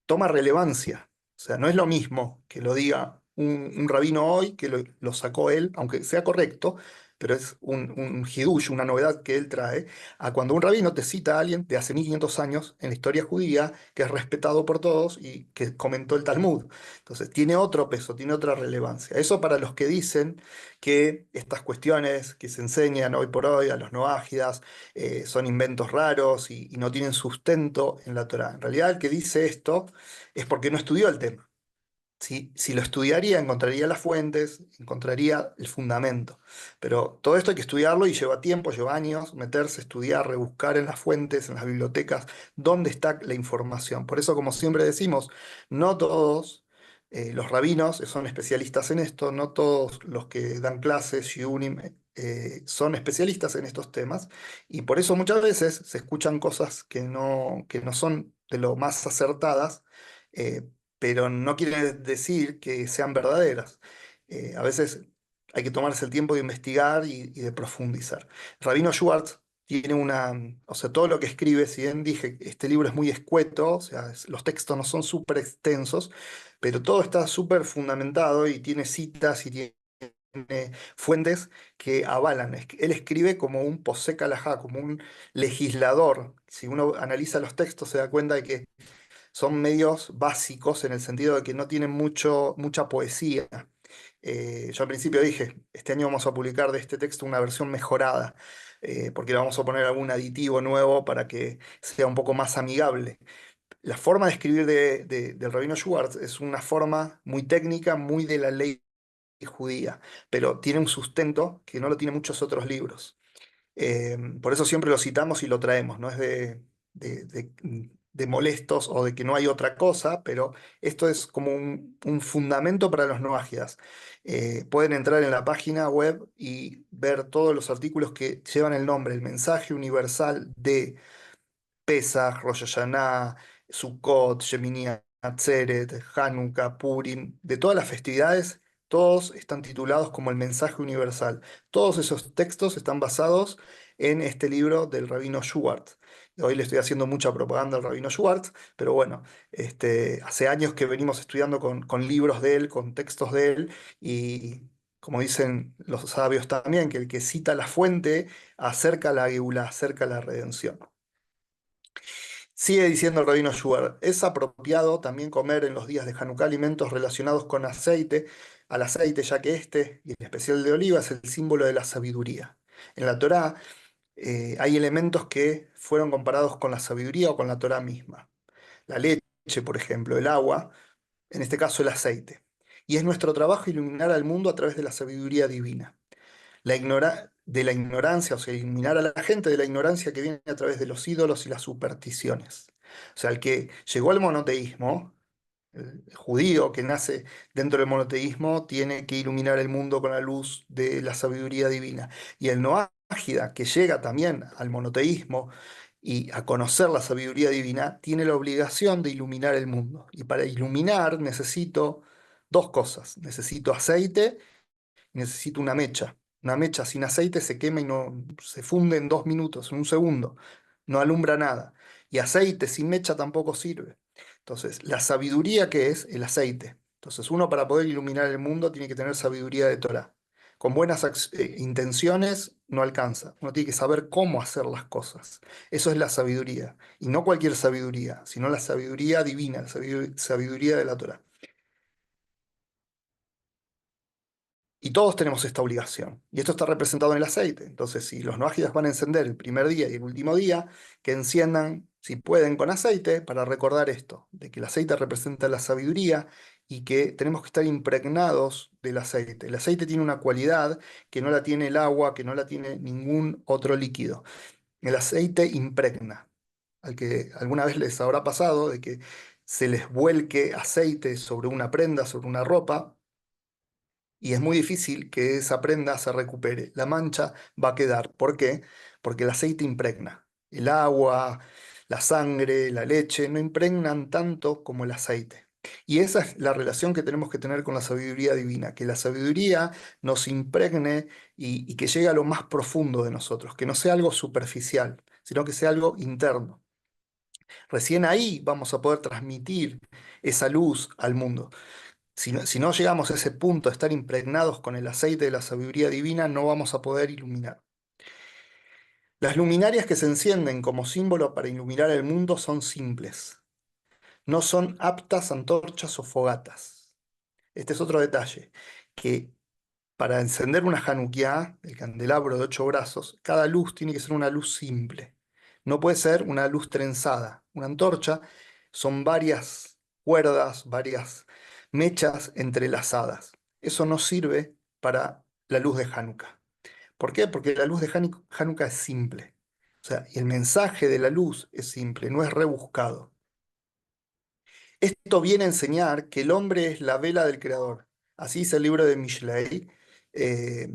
Toma relevancia. O sea, no es lo mismo que lo diga un rabino hoy, que lo sacó él, aunque sea correcto, pero es un hidush, una novedad que él trae, a cuando un rabino te cita a alguien de hace 1500 años en la historia judía, que es respetado por todos y que comentó el Talmud. Entonces, tiene otro peso, tiene otra relevancia. Eso para los que dicen que estas cuestiones que se enseñan hoy por hoy a los noágidas son inventos raros y no tienen sustento en la Torá. En realidad, el que dice esto es porque no estudió el tema. Si lo estudiaría, encontraría las fuentes, encontraría el fundamento. Pero todo esto hay que estudiarlo y lleva tiempo, lleva años, meterse, estudiar, rebuscar en las fuentes, en las bibliotecas, dónde está la información. Por eso, como siempre decimos, no todos los rabinos son especialistas en esto, no todos los que dan clases, shiurim, son especialistas en estos temas. Y por eso muchas veces se escuchan cosas que no son de lo más acertadas. eh, pero no quiere decir que sean verdaderas. A veces hay que tomarse el tiempo de investigar y de profundizar. Rabino Schwartz tiene o sea, todo lo que escribe, si bien dije, este libro es muy escueto, o sea, los textos no son súper extensos, pero todo está súper fundamentado y tiene citas y tiene fuentes que avalan. Él escribe como un posek halajá, como un legislador. Si uno analiza los textos se da cuenta de que son medios básicos en el sentido de que no tienen mucha poesía. Yo al principio dije, este año vamos a publicar de este texto una versión mejorada, porque le vamos a poner algún aditivo nuevo para que sea un poco más amigable. La forma de escribir del Rabino Schwartz es una forma muy técnica, muy de la ley judía, pero tiene un sustento que no lo tienen muchos otros libros. Por eso siempre lo citamos y lo traemos, no es de molestos o de que no hay otra cosa, pero esto es como un fundamento para los noágidas. Pueden entrar en la página web y ver todos los artículos que llevan el nombre, el mensaje universal de Pesach, Rosh Hashanah, Sukkot, Shemini Atzeret, Hanukkah, Purim, de todas las festividades, todos están titulados como el mensaje universal. Todos esos textos están basados en este libro del Rabino Schwartz. Hoy le estoy haciendo mucha propaganda al Rabino Schwartz, pero bueno, hace años que venimos estudiando con libros de él, con textos de él, y como dicen los sabios también, que el que cita la fuente acerca la geulá, acerca la redención. Sigue diciendo el rabino Schubert, es apropiado también comer en los días de Hanukkah alimentos relacionados con aceite, al aceite, ya que este, y en especial el de oliva, es el símbolo de la sabiduría. En la Torá hay elementos que fueron comparados con la sabiduría o con la Torá misma. La leche, por ejemplo, el agua, en este caso el aceite. Y es nuestro trabajo iluminar al mundo a través de la sabiduría divina. De la ignorancia, o sea, iluminar a la gente de la ignorancia que viene a través de los ídolos y las supersticiones. O sea, el que llegó al monoteísmo, el judío que nace dentro del monoteísmo, tiene que iluminar el mundo con la luz de la sabiduría divina. Y el noágida, que llega también al monoteísmo y a conocer la sabiduría divina, tiene la obligación de iluminar el mundo. Y para iluminar necesito dos cosas. Necesito aceite, necesito una mecha. Una mecha sin aceite se quema y no se funde en 2 minutos, en un segundo. No alumbra nada. Y aceite sin mecha tampoco sirve. Entonces, la sabiduría que es el aceite. Entonces, uno para poder iluminar el mundo tiene que tener sabiduría de Torah. Con buenas intenciones no alcanza. Uno tiene que saber cómo hacer las cosas. Eso es la sabiduría. Y no cualquier sabiduría, sino la sabiduría divina, la sabiduría de la Torah. Y todos tenemos esta obligación. Y esto está representado en el aceite. Entonces, si los noágidas van a encender el primer día y el último día, que enciendan, si pueden, con aceite para recordar esto, de que el aceite representa la sabiduría y que tenemos que estar impregnados del aceite. El aceite tiene una cualidad que no la tiene el agua, que no la tiene ningún otro líquido. El aceite impregna. Al que alguna vez les habrá pasado de que se les vuelque aceite sobre una prenda, sobre una ropa, y es muy difícil que esa prenda se recupere. La mancha va a quedar. ¿Por qué? Porque el aceite impregna. El agua, la sangre, la leche no impregnan tanto como el aceite. Y esa es la relación que tenemos que tener con la sabiduría divina, que la sabiduría nos impregne y que llegue a lo más profundo de nosotros, que no sea algo superficial, sino que sea algo interno. Recién ahí vamos a poder transmitir esa luz al mundo. Si no llegamos a ese punto de estar impregnados con el aceite de la sabiduría divina, no vamos a poder iluminar. Las luminarias que se encienden como símbolo para iluminar el mundo son simples. No son aptas antorchas o fogatas. Este es otro detalle, que para encender una Hanukkah, el candelabro de 8 brazos, cada luz tiene que ser una luz simple. No puede ser una luz trenzada. Una antorcha son varias cuerdas, varias mechas entrelazadas. Eso no sirve para la luz de Hanukkah. ¿Por qué? Porque la luz de Hanukkah es simple. O sea, y el mensaje de la luz es simple, no es rebuscado. Esto viene a enseñar que el hombre es la vela del Creador. Así dice el libro de Mishlei, eh,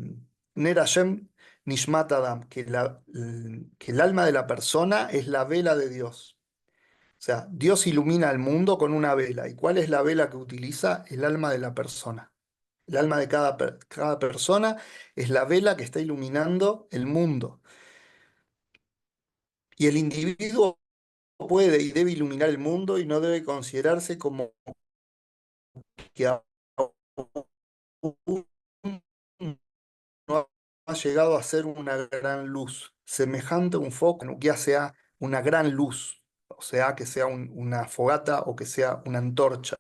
Ner Hashem Nishmat Adam, que el alma de la persona es la vela de Dios. O sea, Dios ilumina el mundo con una vela. ¿Y cuál es la vela que utiliza? El alma de la persona. El alma de cada persona es la vela que está iluminando el mundo. Y el individuo puede y debe iluminar el mundo y no debe considerarse como que aún no ha llegado a ser una gran luz, semejante a un foco, que sea una gran luz, o sea, que sea una fogata o que sea una antorcha.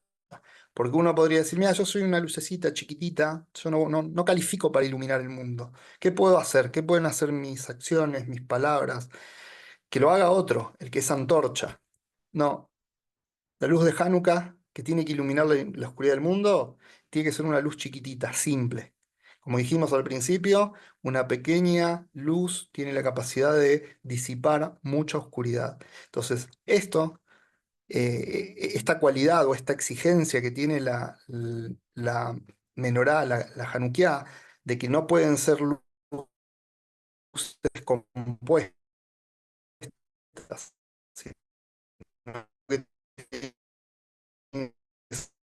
Porque uno podría decir, mira, yo soy una lucecita chiquitita, yo no califico para iluminar el mundo. ¿Qué puedo hacer? ¿Qué pueden hacer mis acciones, mis palabras? Que lo haga otro, el que es antorcha. No, la luz de Hanukkah, que tiene que iluminar la oscuridad del mundo, tiene que ser una luz chiquitita, simple. Como dijimos al principio, una pequeña luz tiene la capacidad de disipar mucha oscuridad. Entonces, esta cualidad o esta exigencia que tiene la menorá, la Hanukkah, de que no pueden ser luces compuestas, sino que tienen que ser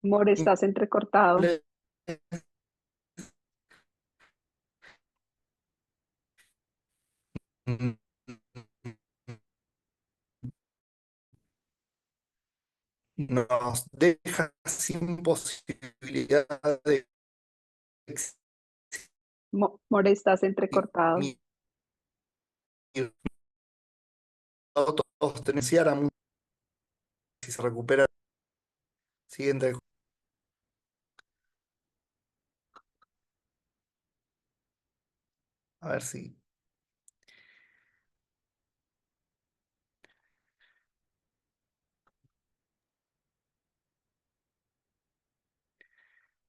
Amor, estás entrecortado. simples. Nos deja sin posibilidad de Amor, estás entrecortado. existir. Todos tenenciara mucho si se recupera. Siguiente, a ver si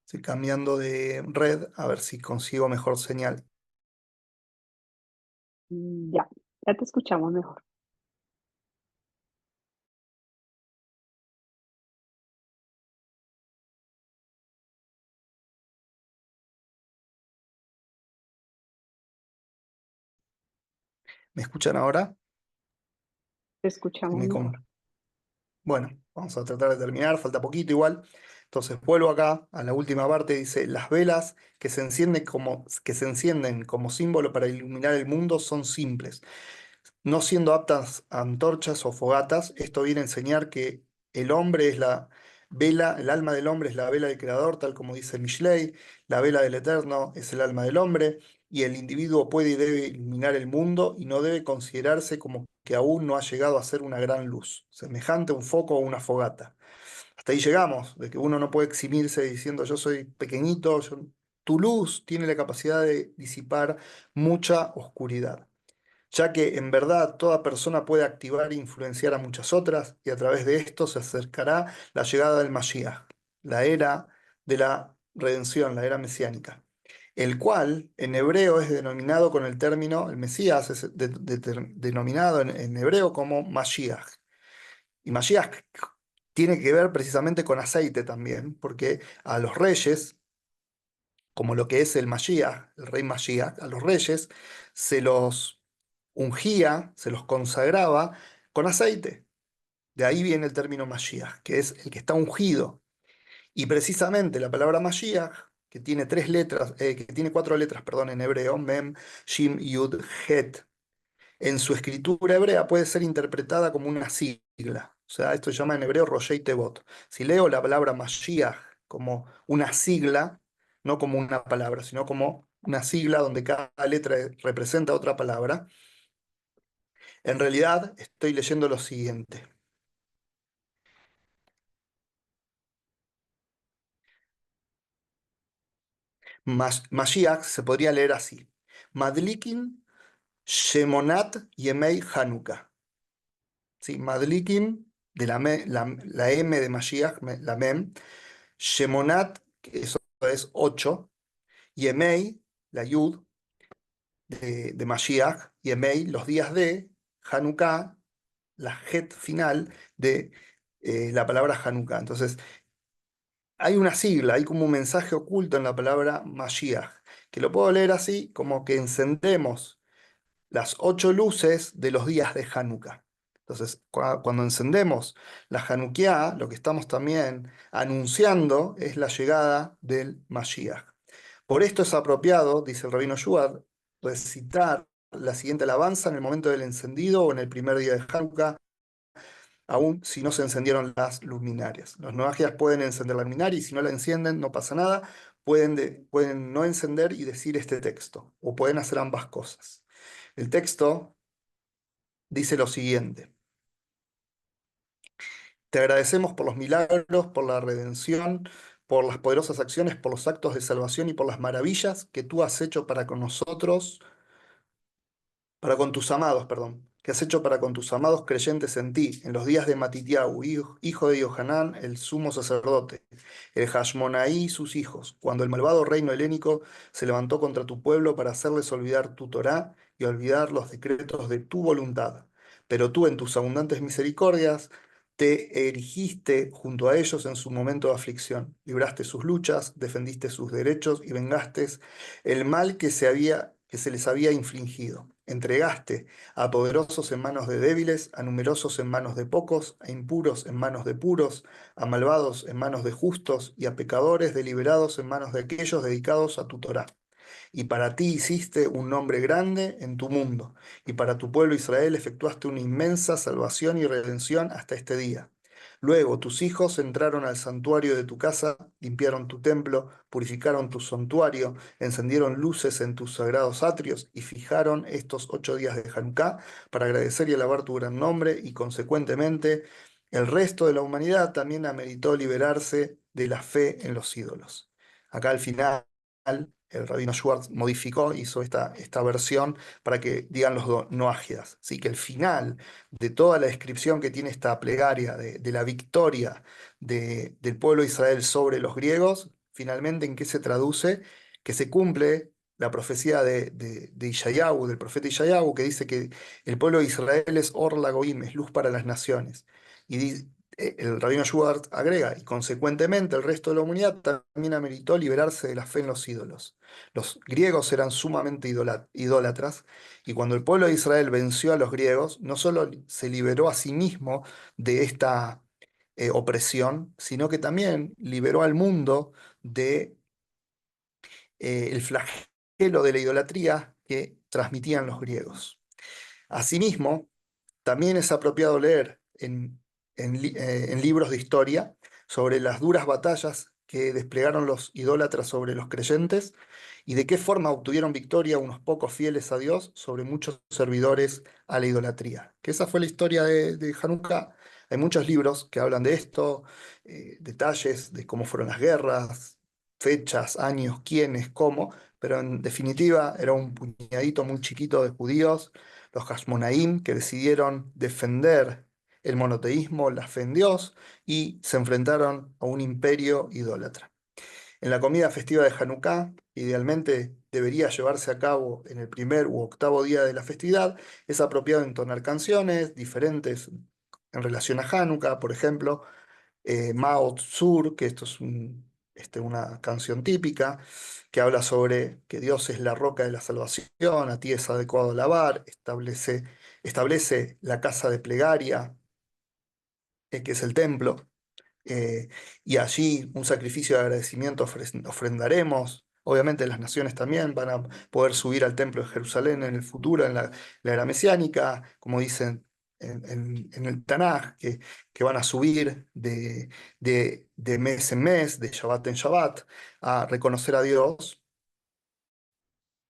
estoy cambiando de red, a ver si consigo mejor señal. Ya. Ya te escuchamos mejor. ¿Me escuchan ahora? Te Que escuchamos me mejor. Bueno, vamos a tratar de terminar, falta poquito igual. Entonces vuelvo acá a la última parte, dice, las velas que se encienden como símbolo para iluminar el mundo son simples. No siendo aptas a antorchas o fogatas, esto viene a enseñar que el hombre es la vela, el alma del hombre es la vela del Creador, tal como dice Mishlei, la vela del Eterno es el alma del hombre, y el individuo puede y debe iluminar el mundo y no debe considerarse como que aún no ha llegado a ser una gran luz, semejante a un foco o una fogata. Hasta ahí llegamos, de que uno no puede eximirse diciendo yo soy pequeñito, tu luz tiene la capacidad de disipar mucha oscuridad, ya que en verdad toda persona puede activar e influenciar a muchas otras, y a través de esto se acercará la llegada del Mashiach, la era de la redención, la era mesiánica, el cual en hebreo es denominado con el término, el Mesías es denominado en hebreo como Mashiach. Y Mashiach tiene que ver precisamente con aceite también, porque a los reyes, como lo que es el Mashiach, el rey Mashiach, a los reyes se los ungía, se los consagraba con aceite. De ahí viene el término Mashiach, que es el que está ungido. Y precisamente la palabra Mashiach, que tiene tres letras, que tiene cuatro letras, perdón, en hebreo, Mem, Shim, Yud, Het, en su escritura hebrea puede ser interpretada como una sigla. O sea, esto se llama en hebreo Roshei Tevot. Si leo la palabra Mashiach como una sigla, no como una palabra, sino como una sigla donde cada letra representa otra palabra, en realidad estoy leyendo lo siguiente. Mashiach se podría leer así. Madlikin Shemonat Yemei Hanukkah. ¿Sí? Madlikin, de la M de Mashiach, la Mem, Shemonat, que eso es 8, Yemei, la Yud de Mashiach, Yemei, los días de Hanukkah, la Het final de la palabra Hanukkah. Entonces, hay una sigla, hay como un mensaje oculto en la palabra Mashiach, que lo puedo leer así, como que encendemos las 8 luces de los días de Hanukkah. Entonces, cuando encendemos la Hanukkah, lo que estamos también anunciando es la llegada del Mashiach. Por esto es apropiado, dice el rabino Yuad, recitar la siguiente alabanza en el momento del encendido o en el primer día de Hanukkah, aún si no se encendieron las luminarias. Los noajias pueden encender la luminaria y si no la encienden no pasa nada, pueden no encender y decir este texto, o pueden hacer ambas cosas. El texto dice lo siguiente: te agradecemos por los milagros, por la redención, por las poderosas acciones, por los actos de salvación y por las maravillas que tú has hecho para con nosotros, para con tus amados, perdón, que has hecho para con tus amados creyentes en ti, en los días de Matitiau, hijo de Yohanan, el sumo sacerdote, el Hashmonaí y sus hijos, cuando el malvado reino helénico se levantó contra tu pueblo para hacerles olvidar tu Torá y olvidar los decretos de tu voluntad. Pero tú en tus abundantes misericordias te erigiste junto a ellos en su momento de aflicción, libraste sus luchas, defendiste sus derechos y vengaste el mal que se les había infligido. Entregaste a poderosos en manos de débiles, a numerosos en manos de pocos, a impuros en manos de puros, a malvados en manos de justos y a pecadores deliberados en manos de aquellos dedicados a tu Torá. Y para ti hiciste un nombre grande en tu mundo, y para tu pueblo Israel efectuaste una inmensa salvación y redención hasta este día. Luego tus hijos entraron al santuario de tu casa, limpiaron tu templo, purificaron tu santuario, encendieron luces en tus sagrados atrios y fijaron estos 8 días de Hanukkah para agradecer y alabar tu gran nombre, y consecuentemente el resto de la humanidad también ameritó liberarse de la fe en los ídolos. Acá al final el rabino Schwartz modificó, hizo esta versión para que digan los noágidas. Así que el final de toda la descripción que tiene esta plegaria de la victoria del pueblo de Israel sobre los griegos, finalmente en qué se traduce, que se cumple la profecía de Ishayahu, del profeta Ishayahu, que dice que el pueblo de Israel es Or Lagoim, es luz para las naciones. Y el rabino Schubert agrega, y consecuentemente el resto de la humanidad también ameritó liberarse de la fe en los ídolos. Los griegos eran sumamente idólatras, y cuando el pueblo de Israel venció a los griegos, no solo se liberó a sí mismo de esta opresión, sino que también liberó al mundo de el flagelo de la idolatría que transmitían los griegos. Asimismo, también es apropiado leer en libros de historia sobre las duras batallas que desplegaron los idólatras sobre los creyentes y de qué forma obtuvieron victoria unos pocos fieles a Dios sobre muchos servidores a la idolatría. Que esa fue la historia de Hanukkah. Hay muchos libros que hablan de esto, detalles de cómo fueron las guerras, fechas, años, quiénes, cómo, pero en definitiva era un puñadito muy chiquito de judíos, los Hashmonaim, que decidieron defender el monoteísmo, la fe en Dios, y se enfrentaron a un imperio idólatra. En la comida festiva de Hanukkah, idealmente debería llevarse a cabo en el primer u octavo día de la festividad, es apropiado entonar canciones diferentes en relación a Hanukkah, por ejemplo, Mao Tsur, que esto es una canción típica, que habla sobre que Dios es la roca de la salvación, a ti es adecuado alabar, establece la casa de plegaria, que es el templo, eh, y allí un sacrificio de agradecimiento ofrendaremos. Obviamente las naciones también van a poder subir al templo de Jerusalén en el futuro, en la era mesiánica, como dicen en el Tanaj, que van a subir de mes en mes, de Shabbat en Shabbat, a reconocer a Dios.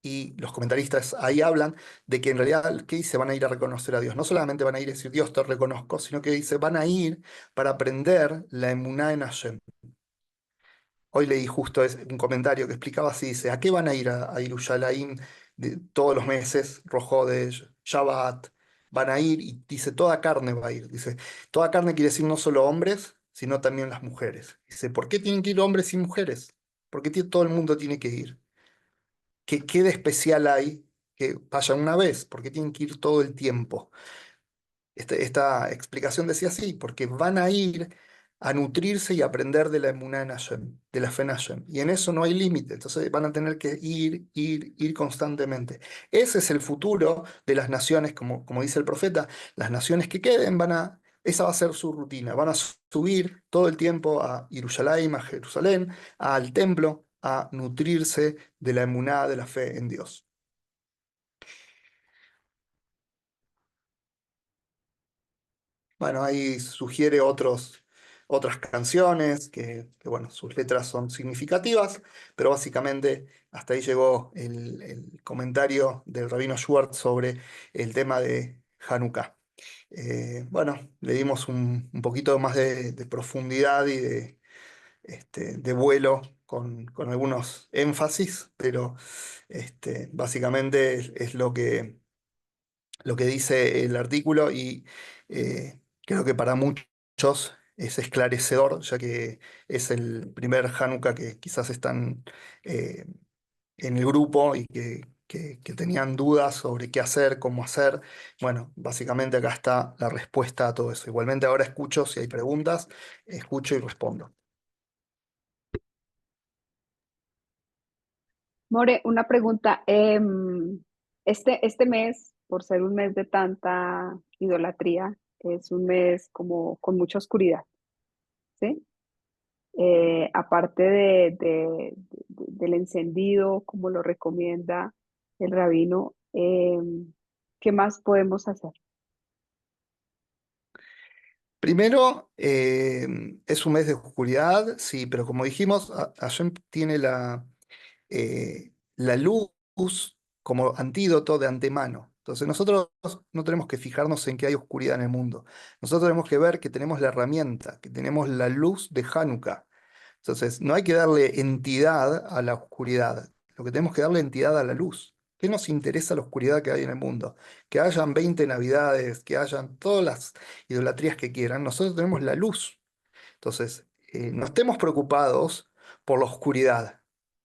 Y los comentaristas ahí hablan de que en realidad, ¿qué dice? Van a ir a reconocer a Dios. No solamente van a ir a decir Dios te reconozco, sino que dice van a ir para aprender la emuná en Hashem. Hoy leí justo un comentario que explicaba así, dice, ¿a qué van a ir a Yerushalayim todos los meses, Rojo de Shabbat? Van a ir y dice, toda carne va a ir. Dice, toda carne quiere decir no solo hombres, sino también las mujeres. Dice, ¿por qué tienen que ir hombres y mujeres? ¿Por qué todo el mundo tiene que ir? ¿Qué de especial hay que vayan una vez? ¿Por qué tienen que ir todo el tiempo? Esta explicación decía así, porque van a ir a nutrirse y aprender de la emuná en Hashem, de la fe en Hashem. Y en eso no hay límite, entonces van a tener que ir constantemente. Ese es el futuro de las naciones, como dice el profeta, las naciones que queden esa va a ser su rutina, van a subir todo el tiempo a Jerusalén, a Jerusalén, al templo, a nutrirse de la emuná, de la fe en Dios. Bueno, ahí sugiere otras canciones bueno, sus letras son significativas, pero básicamente hasta ahí llegó el comentario del Rabino Schwartz sobre el tema de Hanukkah. Bueno, le dimos un poquito más de profundidad y de vuelo con algunos énfasis, pero básicamente es lo que dice el artículo y creo que para muchos es esclarecedor, ya que es el primer Hanukkah que quizás están eh, en el grupo y que tenían dudas sobre qué hacer, cómo hacer. Bueno, básicamente acá está la respuesta a todo eso. Igualmente ahora escucho si hay preguntas, escucho y respondo. More, una pregunta. Este mes, por ser un mes de tanta idolatría, es un mes como con mucha oscuridad, ¿sí? Aparte del encendido, como lo recomienda el rabino, ¿qué más podemos hacer? Primero, es un mes de oscuridad, sí, pero como dijimos, Hashem tiene la luz como antídoto de antemano. Entonces nosotros no tenemos que fijarnos en que hay oscuridad en el mundo. Nosotros tenemos que ver que tenemos la herramienta, que tenemos la luz de Hanukkah. Entonces no hay que darle entidad a la oscuridad. Lo que tenemos que darle entidad a la luz. ¿Qué nos interesa la oscuridad que hay en el mundo? Que hayan 20 navidades, que hayan todas las idolatrías que quieran. Nosotros tenemos la luz. Entonces, no estemos preocupados por la oscuridad.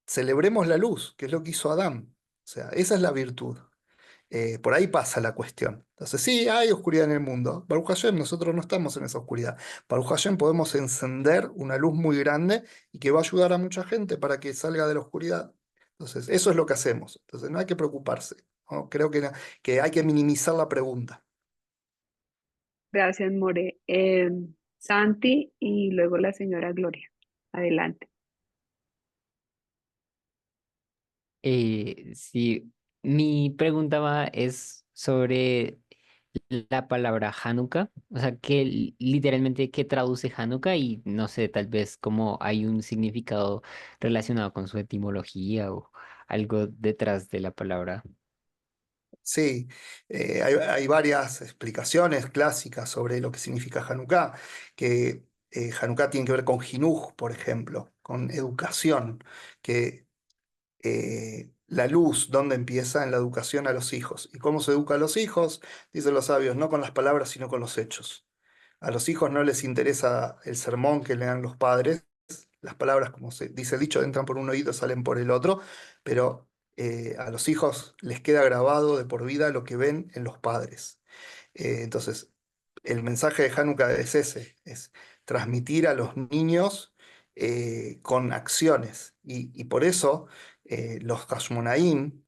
celebremos la luz, que es lo que hizo Adán. O sea, esa es la virtud. Por ahí pasa la cuestión. Entonces, sí, hay oscuridad en el mundo. Baruch Hashem, nosotros no estamos en esa oscuridad. Baruch Hashem podemos encender una luz muy grande y que va a ayudar a mucha gente para que salga de la oscuridad. Entonces, eso es lo que hacemos. Entonces, no hay que preocuparse, ¿no? Creo que hay que minimizar la pregunta. Gracias, More. Santi y luego la señora Gloria. Adelante. Sí, mi pregunta es sobre la palabra Hanukkah, o sea, literalmente qué traduce Hanukkah y no sé, tal vez como hay un significado relacionado con su etimología o algo detrás de la palabra. Sí, hay varias explicaciones clásicas sobre lo que significa Hanukkah, que Hanukkah tiene que ver con Jinuj, por ejemplo, con educación, que la luz, ¿dónde empieza? En la educación a los hijos. ¿Y cómo se educa a los hijos? Dicen los sabios, no con las palabras, sino con los hechos. A los hijos no les interesa el sermón que le dan los padres, las palabras, como se dice el dicho, entran por un oído, salen por el otro, pero a los hijos les queda grabado de por vida lo que ven en los padres. Entonces, el mensaje de Hanukkah es ese, es transmitir a los niños con acciones. Y por eso los Hashmonaim,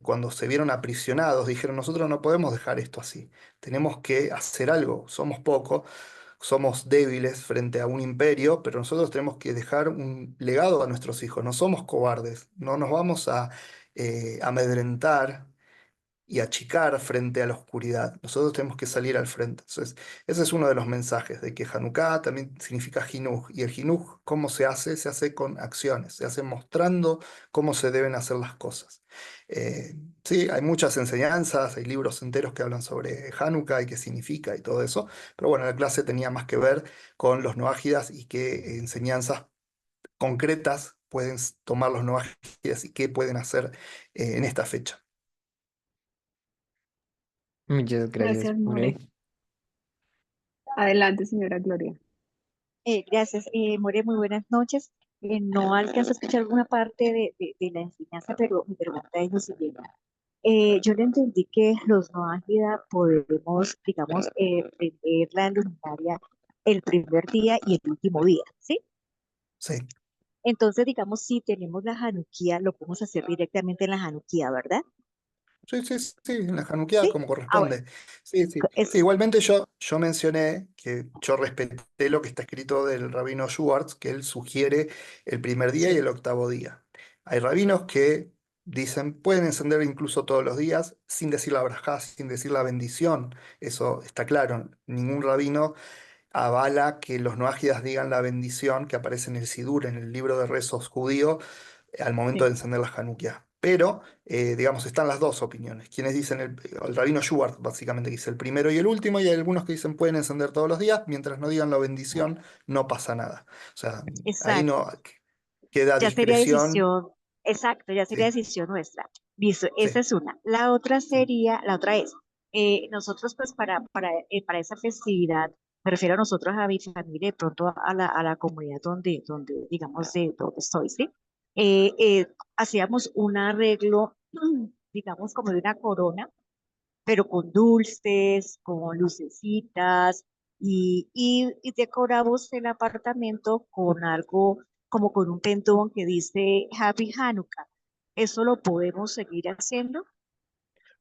cuando se vieron aprisionados, dijeron, nosotros no podemos dejar esto así, tenemos que hacer algo, somos pocos, somos débiles frente a un imperio, pero nosotros tenemos que dejar un legado a nuestros hijos, no somos cobardes, no nos vamos a amedrentar y achicar frente a la oscuridad. Nosotros tenemos que salir al frente. Entonces, ese es uno de los mensajes, de que Hanukkah también significa Jinuj. Y el Jinuj, ¿cómo se hace? Se hace con acciones, se hace mostrando cómo se deben hacer las cosas. Eh, sí, hay muchas enseñanzas, hay libros enteros que hablan sobre Hanukkah y qué significa y todo eso, pero bueno, la clase tenía más que ver con los noágidas y qué enseñanzas concretas pueden tomar los noágidas y qué pueden hacer en esta fecha. Muchas gracias, Gracias, More. More. Adelante, señora Gloria. Gracias, More, muy buenas noches. No alcanzo a escuchar alguna parte de la enseñanza, pero mi pregunta es lo siguiente. Yo le entendí que los no ágida podemos, digamos, prender la luminaria el primer día y el último día, ¿sí? Sí. Entonces, digamos, si tenemos la Januquía, lo podemos hacer directamente en la Januquía, ¿verdad? Sí, sí, sí, en la Hanukkah Sí. como Ah, bueno, corresponde. Sí, sí. Sí, es, igualmente yo mencioné que yo respeté lo que está escrito del rabino Schwartz, que él sugiere el primer día y sí, el octavo día. Hay rabinos que dicen, pueden encender incluso todos los días sin decir la brajá, sin decir la bendición. Eso está claro. Ningún rabino avala que los noágidas digan la bendición que aparece en el Sidur, en el libro de rezos judío, al momento de sí. encender la Hanukkah. Pero, digamos, están las dos opiniones. Quienes dicen, el rabino Schubert básicamente dice el primero y el último, y hay algunos que dicen pueden encender todos los días, mientras no digan la bendición, no pasa nada. O sea, ahí Exacto. no queda Ya sería discreción. decisión, exacto, ya sería Sí, decisión nuestra. Listo, esa sí, es una. La otra es, nosotros pues para esa festividad, me refiero a nosotros, a mi familia, de pronto a la comunidad donde digamos, de donde estoy, ¿sí? Hacíamos un arreglo, digamos, como de una corona, pero con dulces, con lucecitas, y decoramos el apartamento con algo como con un pendón que dice Happy Hanukkah. ¿Eso lo podemos seguir haciendo?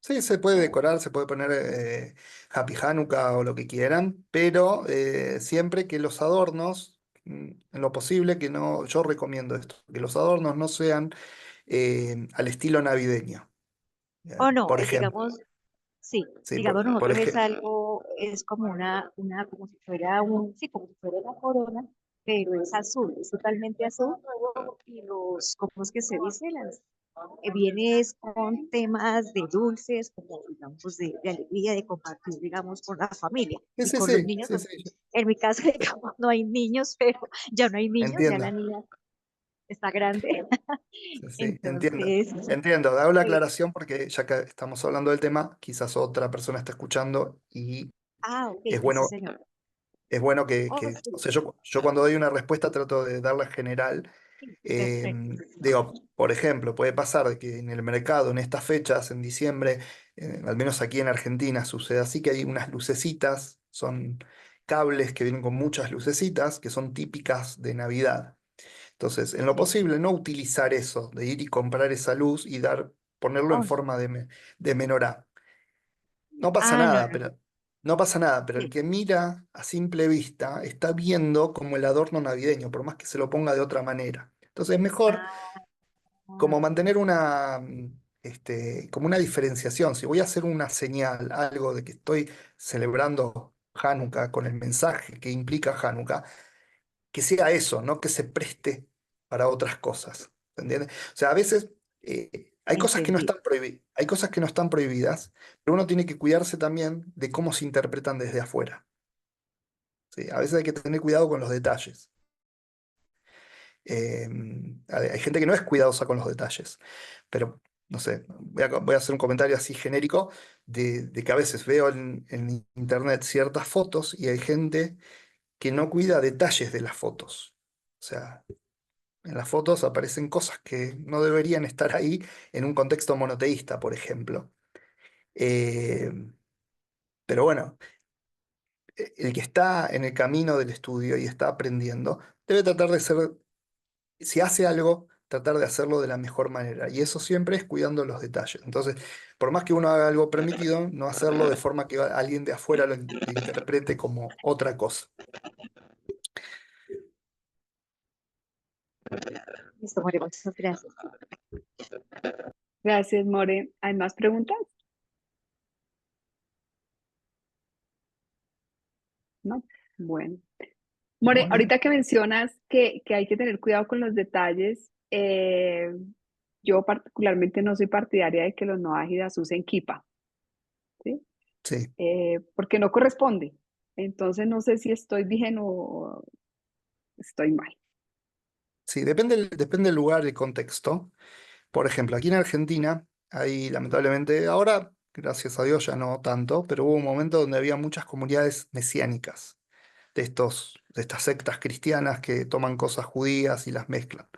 sí, se puede decorar, se puede poner Happy Hanukkah o lo que quieran, pero siempre que los adornos, en lo posible, que no, yo recomiendo esto, que los adornos no sean al estilo navideño. O no, Por ejemplo, digamos, sí, sí, digamos por nosotros es ejemplo, algo, es como como si fuera sí, como si fuera una corona, pero es azul, es totalmente azul, y ¿cómo es que se dice? Viene es con temas de dulces, como digamos de alegría, de compartir, digamos, con la familia sí, y sí, con los sí, niños. sí, sí, En mi caso, digamos, no hay niños, pero ya no hay niños, ya la entiendo, niña está grande. sí, sí, entiendo, Entonces, entiendo. Hago la eh, aclaración porque ya que estamos hablando del tema, quizás otra persona está escuchando y ok, es sí, sí, bueno, señor. es bueno Oh, o sea, yo cuando doy una respuesta trato de darla general. Sí, Eh, perfecto. digo, por ejemplo, puede pasar de que en el mercado, en estas fechas, en diciembre, al menos aquí en Argentina sucede así, que hay unas lucecitas, son cables que vienen con muchas lucecitas, que son típicas de Navidad. Entonces, en lo Sí. posible, no utilizar eso, de ir y comprar esa luz y ponerlo en Oh, forma de menorá. No pasa ah, no, nada, no. pero no pasa nada, pero el Sí. que mira a simple vista está viendo como el adorno navideño, por más que se lo ponga de otra manera. Entonces es mejor Ah, como mantener como una diferenciación. Si voy a hacer una señal, algo de que estoy celebrando Hanukkah con el mensaje que implica Hanukkah, que sea eso, no que se preste para otras cosas. ¿Entiendes? O sea, a veces hay cosas que no entendí. están hay cosas que no están prohibidas, pero uno tiene que cuidarse también de cómo se interpretan desde afuera. ¿Sí? A veces hay que tener cuidado con los detalles. Eh, hay gente que no es cuidadosa con los detalles, pero no sé, voy a hacer un comentario así genérico de que a veces veo en internet ciertas fotos y hay gente que no cuida detalles de las fotos. O sea, en las fotos aparecen cosas que no deberían estar ahí en un contexto monoteísta, por ejemplo. Eh, pero bueno, el que está en el camino del estudio y está aprendiendo, debe tratar de ser, si hace algo, tratar de hacerlo de la mejor manera. Y eso siempre es cuidando los detalles. Entonces, por más que uno haga algo permitido, no hacerlo de forma que alguien de afuera lo interprete como otra cosa. Listo, María, muchas gracias. Gracias, More. ¿Hay más preguntas? ¿No? Bueno. More, Bueno, ahorita que mencionas que hay que tener cuidado con los detalles, yo particularmente no soy partidaria de que los no ágidas usen kipa, ¿sí? sí. Porque no corresponde. Entonces no sé si estoy bien o estoy mal. Sí, depende del lugar, el contexto. Por ejemplo, aquí en Argentina, hay lamentablemente, ahora, gracias a Dios, ya no tanto, pero hubo un momento donde había muchas comunidades mesiánicas, de estas sectas cristianas que toman cosas judías y las mezclan.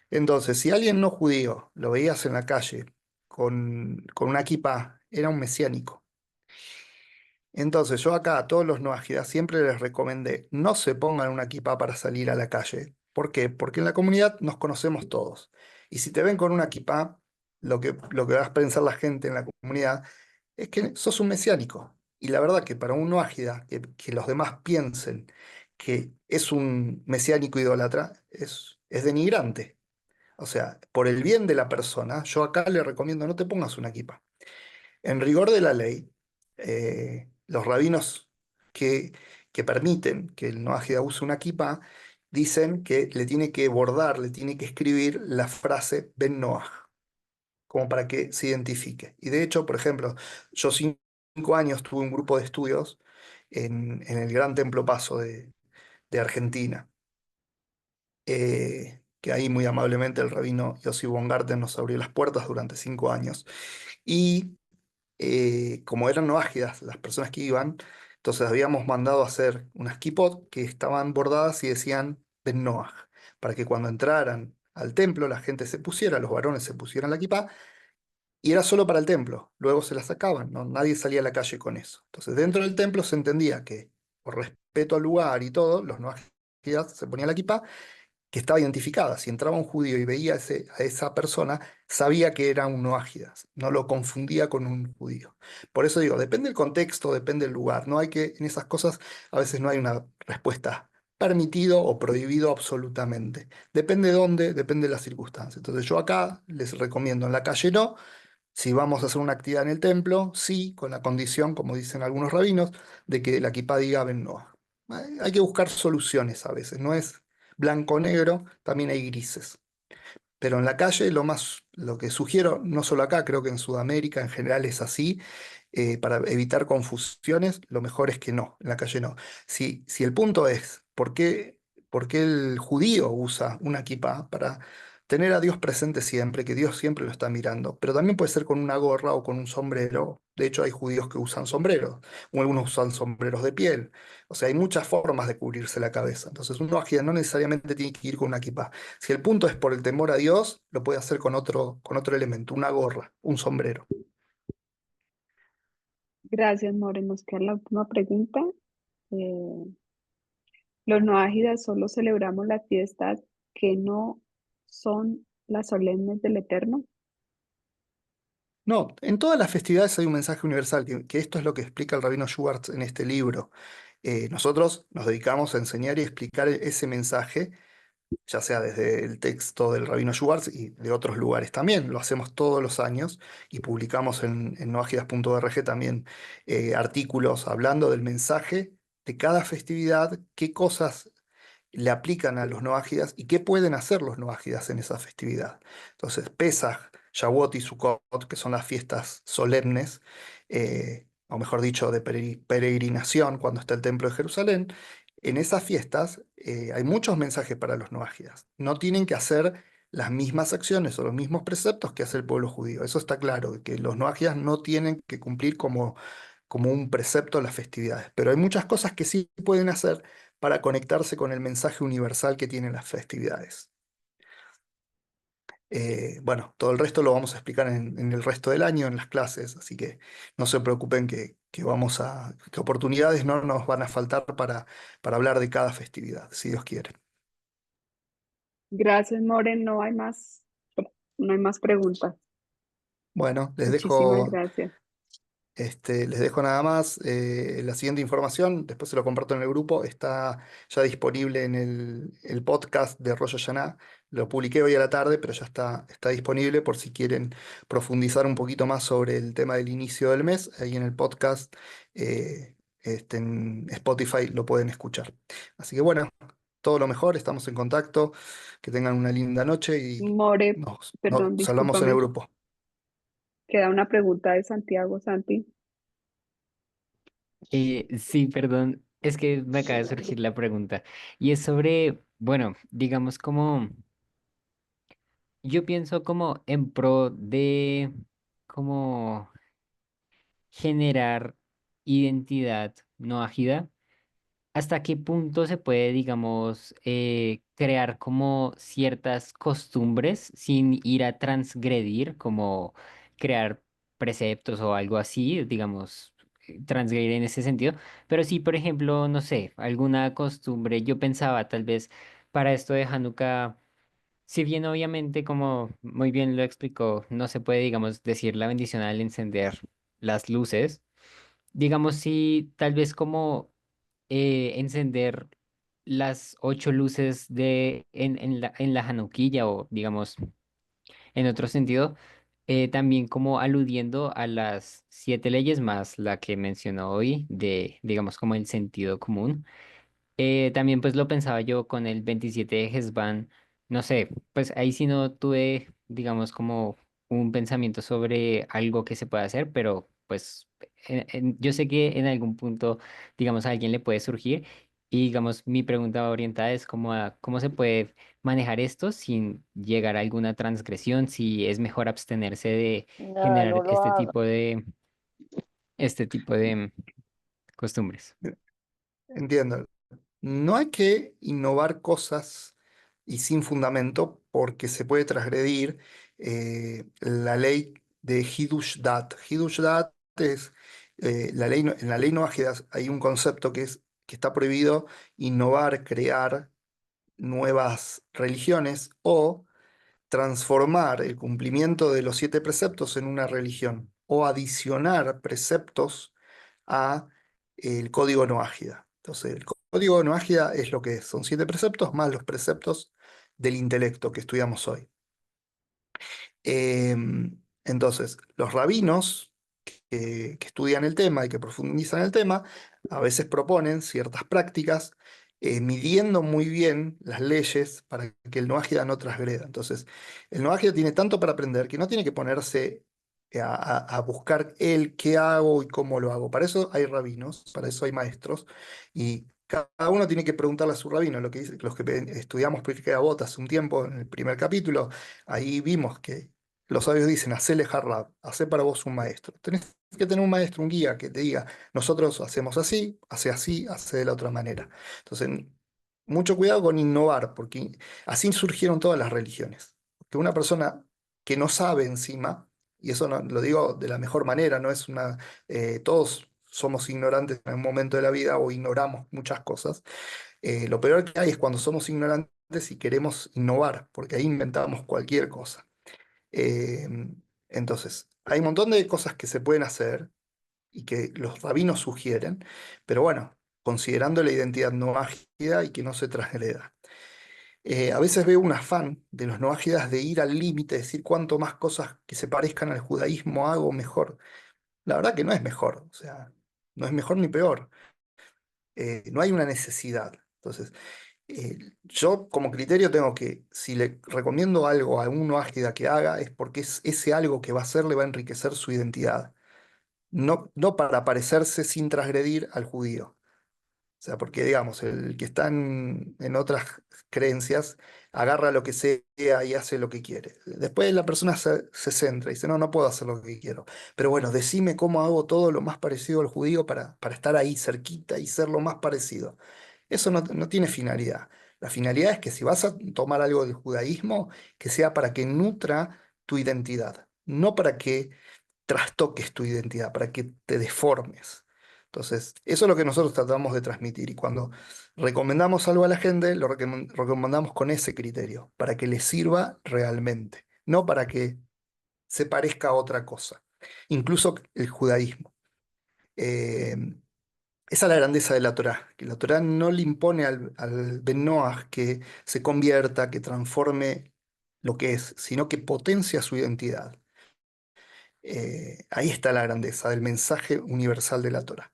Entonces, si alguien no judío lo veías en la calle con una kipá, era un mesiánico. Entonces, yo acá a todos los noágidas siempre les recomendé, no se pongan una kipá para salir a la calle. ¿Por qué? Porque en la comunidad nos conocemos todos. Y si te ven con una kipá, lo que va a pensar la gente en la comunidad es que sos un mesiánico. Y la verdad que para un noágida, que los demás piensen que es un mesiánico idólatra, es denigrante. O sea, por el bien de la persona, yo acá le recomiendo no te pongas una kipá. En rigor de la ley, los rabinos que permiten que el noágida use una kipá dicen que le tiene que bordar, le tiene que escribir la frase Ben Noaj, como para que se identifique. Y de hecho, por ejemplo, yo 5 años tuve un grupo de estudios en el Gran Templo Paso de Argentina, que ahí muy amablemente el rabino Yossi Bongarten nos abrió las puertas durante 5 años. Y como eran no ágidas las personas que iban, entonces habíamos mandado a hacer unas kipot que estaban bordadas y decían Ben Noaj, para que cuando entraran al templo la gente se pusiera, los varones se pusieran la kipá, y era solo para el templo, luego se la sacaban, ¿no? Nadie salía a la calle con eso. Entonces dentro del templo se entendía que por respeto al lugar y todo, los no ágidas se ponían la kipá, que estaba identificada. Si entraba un judío y veía a esa persona, sabía que era un no ágidas, no lo confundía con un judío. Por eso digo, depende del contexto, depende del lugar. No hay que, en esas cosas, a veces no hay una respuesta permitido o prohibido absolutamente. Depende de dónde, depende de las circunstancias. Entonces yo acá les recomiendo en la calle no, si vamos a hacer una actividad en el templo, sí, con la condición, como dicen algunos rabinos, de que la equipa diga Ben Noah. Hay que buscar soluciones a veces, no es blanco o negro, también hay grises. Pero en la calle lo que sugiero, no solo acá, creo que en Sudamérica en general es así, para evitar confusiones, lo mejor es que no, en la calle no. Si el punto es, ¿por qué el judío usa una kippah? Para tener a Dios presente siempre, que Dios siempre lo está mirando, pero también puede ser con una gorra o con un sombrero. De hecho, hay judíos que usan sombreros, o algunos usan sombreros de piel. O sea, hay muchas formas de cubrirse la cabeza. Entonces, un noagia no necesariamente tiene que ir con una kipá. Si el punto es por el temor a Dios, lo puede hacer con otro elemento, una gorra, un sombrero. Gracias, More. Nos queda la última pregunta. Eh, los noágidas solo celebramos las fiestas que no son las solemnes del Eterno. No, en todas las festividades hay un mensaje universal, que esto es lo que explica el rabino Schwartz en este libro. Nosotros nos dedicamos a enseñar y explicar ese mensaje, ya sea desde el texto del rabino Schwartz y de otros lugares también. Lo hacemos todos los años y publicamos en noagidas.org también artículos hablando del mensaje de cada festividad, qué cosas le aplican a los noágidas y qué pueden hacer los noágidas en esa festividad. Entonces, Pesaj, Shavuot y Sukkot, que son las fiestas solemnes, o mejor dicho, de peregrinación cuando está el Templo de Jerusalén, en esas fiestas hay muchos mensajes para los noágidas. No tienen que hacer las mismas acciones o los mismos preceptos que hace el pueblo judío. Eso está claro, que los noágidas no tienen que cumplir como un precepto las festividades. Pero hay muchas cosas que sí pueden hacer para conectarse con el mensaje universal que tienen las festividades. Bueno, todo el resto lo vamos a explicar en el resto del año, en las clases, así que no se preocupen que oportunidades no nos van a faltar para hablar de cada festividad, si Dios quiere. Gracias, More. No hay más preguntas. Bueno, Muchísimas gracias. les dejo nada más la siguiente información, después se lo comparto en el grupo, está ya disponible en el podcast de Rosh Hashanah, lo publiqué hoy a la tarde, pero ya está disponible por si quieren profundizar un poquito más sobre el tema del inicio del mes, ahí en el podcast, en Spotify lo pueden escuchar. Así que bueno, todo lo mejor, estamos en contacto, que tengan una linda noche y More, perdón, nos hablamos en el discúlpame. grupo. Queda una pregunta de Santiago, Santi. Sí, perdón, es que me acaba de surgir la pregunta. Y es sobre, bueno, digamos como, yo pienso como en pro de, como generar identidad no ágida. ¿Hasta qué punto se puede, digamos, crear como ciertas costumbres sin ir a transgredir, como crear preceptos o algo así, digamos, transgredir en ese sentido? Pero sí, por ejemplo, no sé, alguna costumbre, yo pensaba tal vez para esto de Hanukkah, si bien obviamente, como muy bien lo explicó, no se puede, digamos, decir la bendición al encender las luces. Digamos, si tal vez como encender las 8 luces en la Hanukkah o digamos en otro sentido, también como aludiendo a las 7 leyes más la que mencionó hoy de, digamos, como el sentido común. También pues lo pensaba yo con el 27 de Hesban, no sé, pues ahí sí no tuve, digamos, como un pensamiento sobre algo que se puede hacer, pero pues yo sé que en algún punto, digamos, a alguien le puede surgir y digamos, mi pregunta orientada es como a cómo se puede manejar esto sin llegar a alguna transgresión, si es mejor abstenerse de No, no generar lo haga. este tipo de costumbres. Entiendo. No hay que innovar cosas y sin fundamento porque se puede transgredir la ley de Hidush Dat. Hidush Dat es la ley, en la ley no hay un concepto que está prohibido innovar, crear nuevas religiones o transformar el cumplimiento de los 7 preceptos en una religión o adicionar preceptos a el código noágida. Entonces, el código noágida es lo que es, son 7 preceptos más los preceptos del intelecto que estudiamos hoy. Entonces, los rabinos que estudian el tema y que profundizan el tema, a veces proponen ciertas prácticas midiendo muy bien las leyes para que el noágida no transgreda. Entonces, el noágida tiene tanto para aprender que no tiene que ponerse a buscar el qué hago y cómo lo hago. Para eso hay rabinos, para eso hay maestros, y cada uno tiene que preguntarle a su rabino. Lo que los que estudiamos Pirkei Avot hace un tiempo, en el primer capítulo, ahí vimos que los sabios dicen, hacele jarrab, hacé para vos un maestro. Tenés que tener un maestro, un guía que te diga, nosotros hacemos así, hace de la otra manera. Entonces, mucho cuidado con innovar, porque así surgieron todas las religiones. Que una persona que no sabe encima, y eso lo digo de la mejor manera, no es una, todos somos ignorantes en un momento de la vida o ignoramos muchas cosas. Lo peor que hay es cuando somos ignorantes y queremos innovar, porque ahí inventamos cualquier cosa. Eh, entonces, hay un montón de cosas que se pueden hacer y que los rabinos sugieren, pero bueno, considerando la identidad no ágida y que no se transgreda. A veces veo un afán de los no ágidas de ir al límite, decir cuanto más cosas que se parezcan al judaísmo hago mejor. La verdad que no es mejor, o sea, no es mejor ni peor. No hay una necesidad. Entonces, yo como criterio tengo que, si le recomiendo algo a un no ágida que haga, es porque ese algo que va a hacer le va a enriquecer su identidad. No, no para parecerse sin transgredir al judío. O sea, porque digamos, el que está en otras creencias agarra lo que sea y hace lo que quiere. Después la persona se centra y dice, no, no puedo hacer lo que quiero. Pero bueno, decime cómo hago todo lo más parecido al judío para estar ahí cerquita y ser lo más parecido. Eso no tiene finalidad. La finalidad es que si vas a tomar algo del judaísmo, que sea para que nutra tu identidad, no para que trastoques tu identidad, para que te deformes. Entonces, eso es lo que nosotros tratamos de transmitir y cuando recomendamos algo a la gente, lo recomendamos con ese criterio, para que le sirva realmente, no para que se parezca a otra cosa, incluso el judaísmo. Eh, Esa es la grandeza de la Torá, que la Torá no le impone al Ben Noach que se convierta, que transforme lo que es, sino que potencia su identidad. Ahí está la grandeza del mensaje universal de la Torá.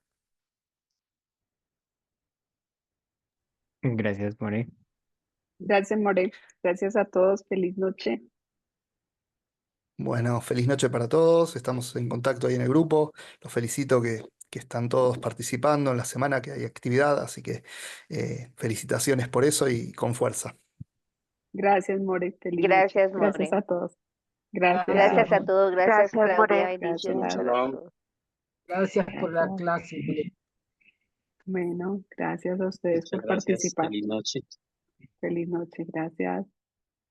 Gracias, More. Gracias, More. Gracias a todos. Feliz noche. Bueno, feliz noche para todos. Estamos en contacto ahí en el grupo. Los felicito que están todos participando en la semana que hay actividad, así que felicitaciones por eso y con fuerza. Gracias, More. Feliz noche. Gracias, Gracias More. a todos. Gracias. Gracias a todos. Gracias, Gracias, Claudia. More. Bendiciones Gracias. para todos. Gracias por la Gracias. clase. Bueno, gracias a ustedes Muchas por gracias. participar. Feliz noche. Feliz noche. Gracias.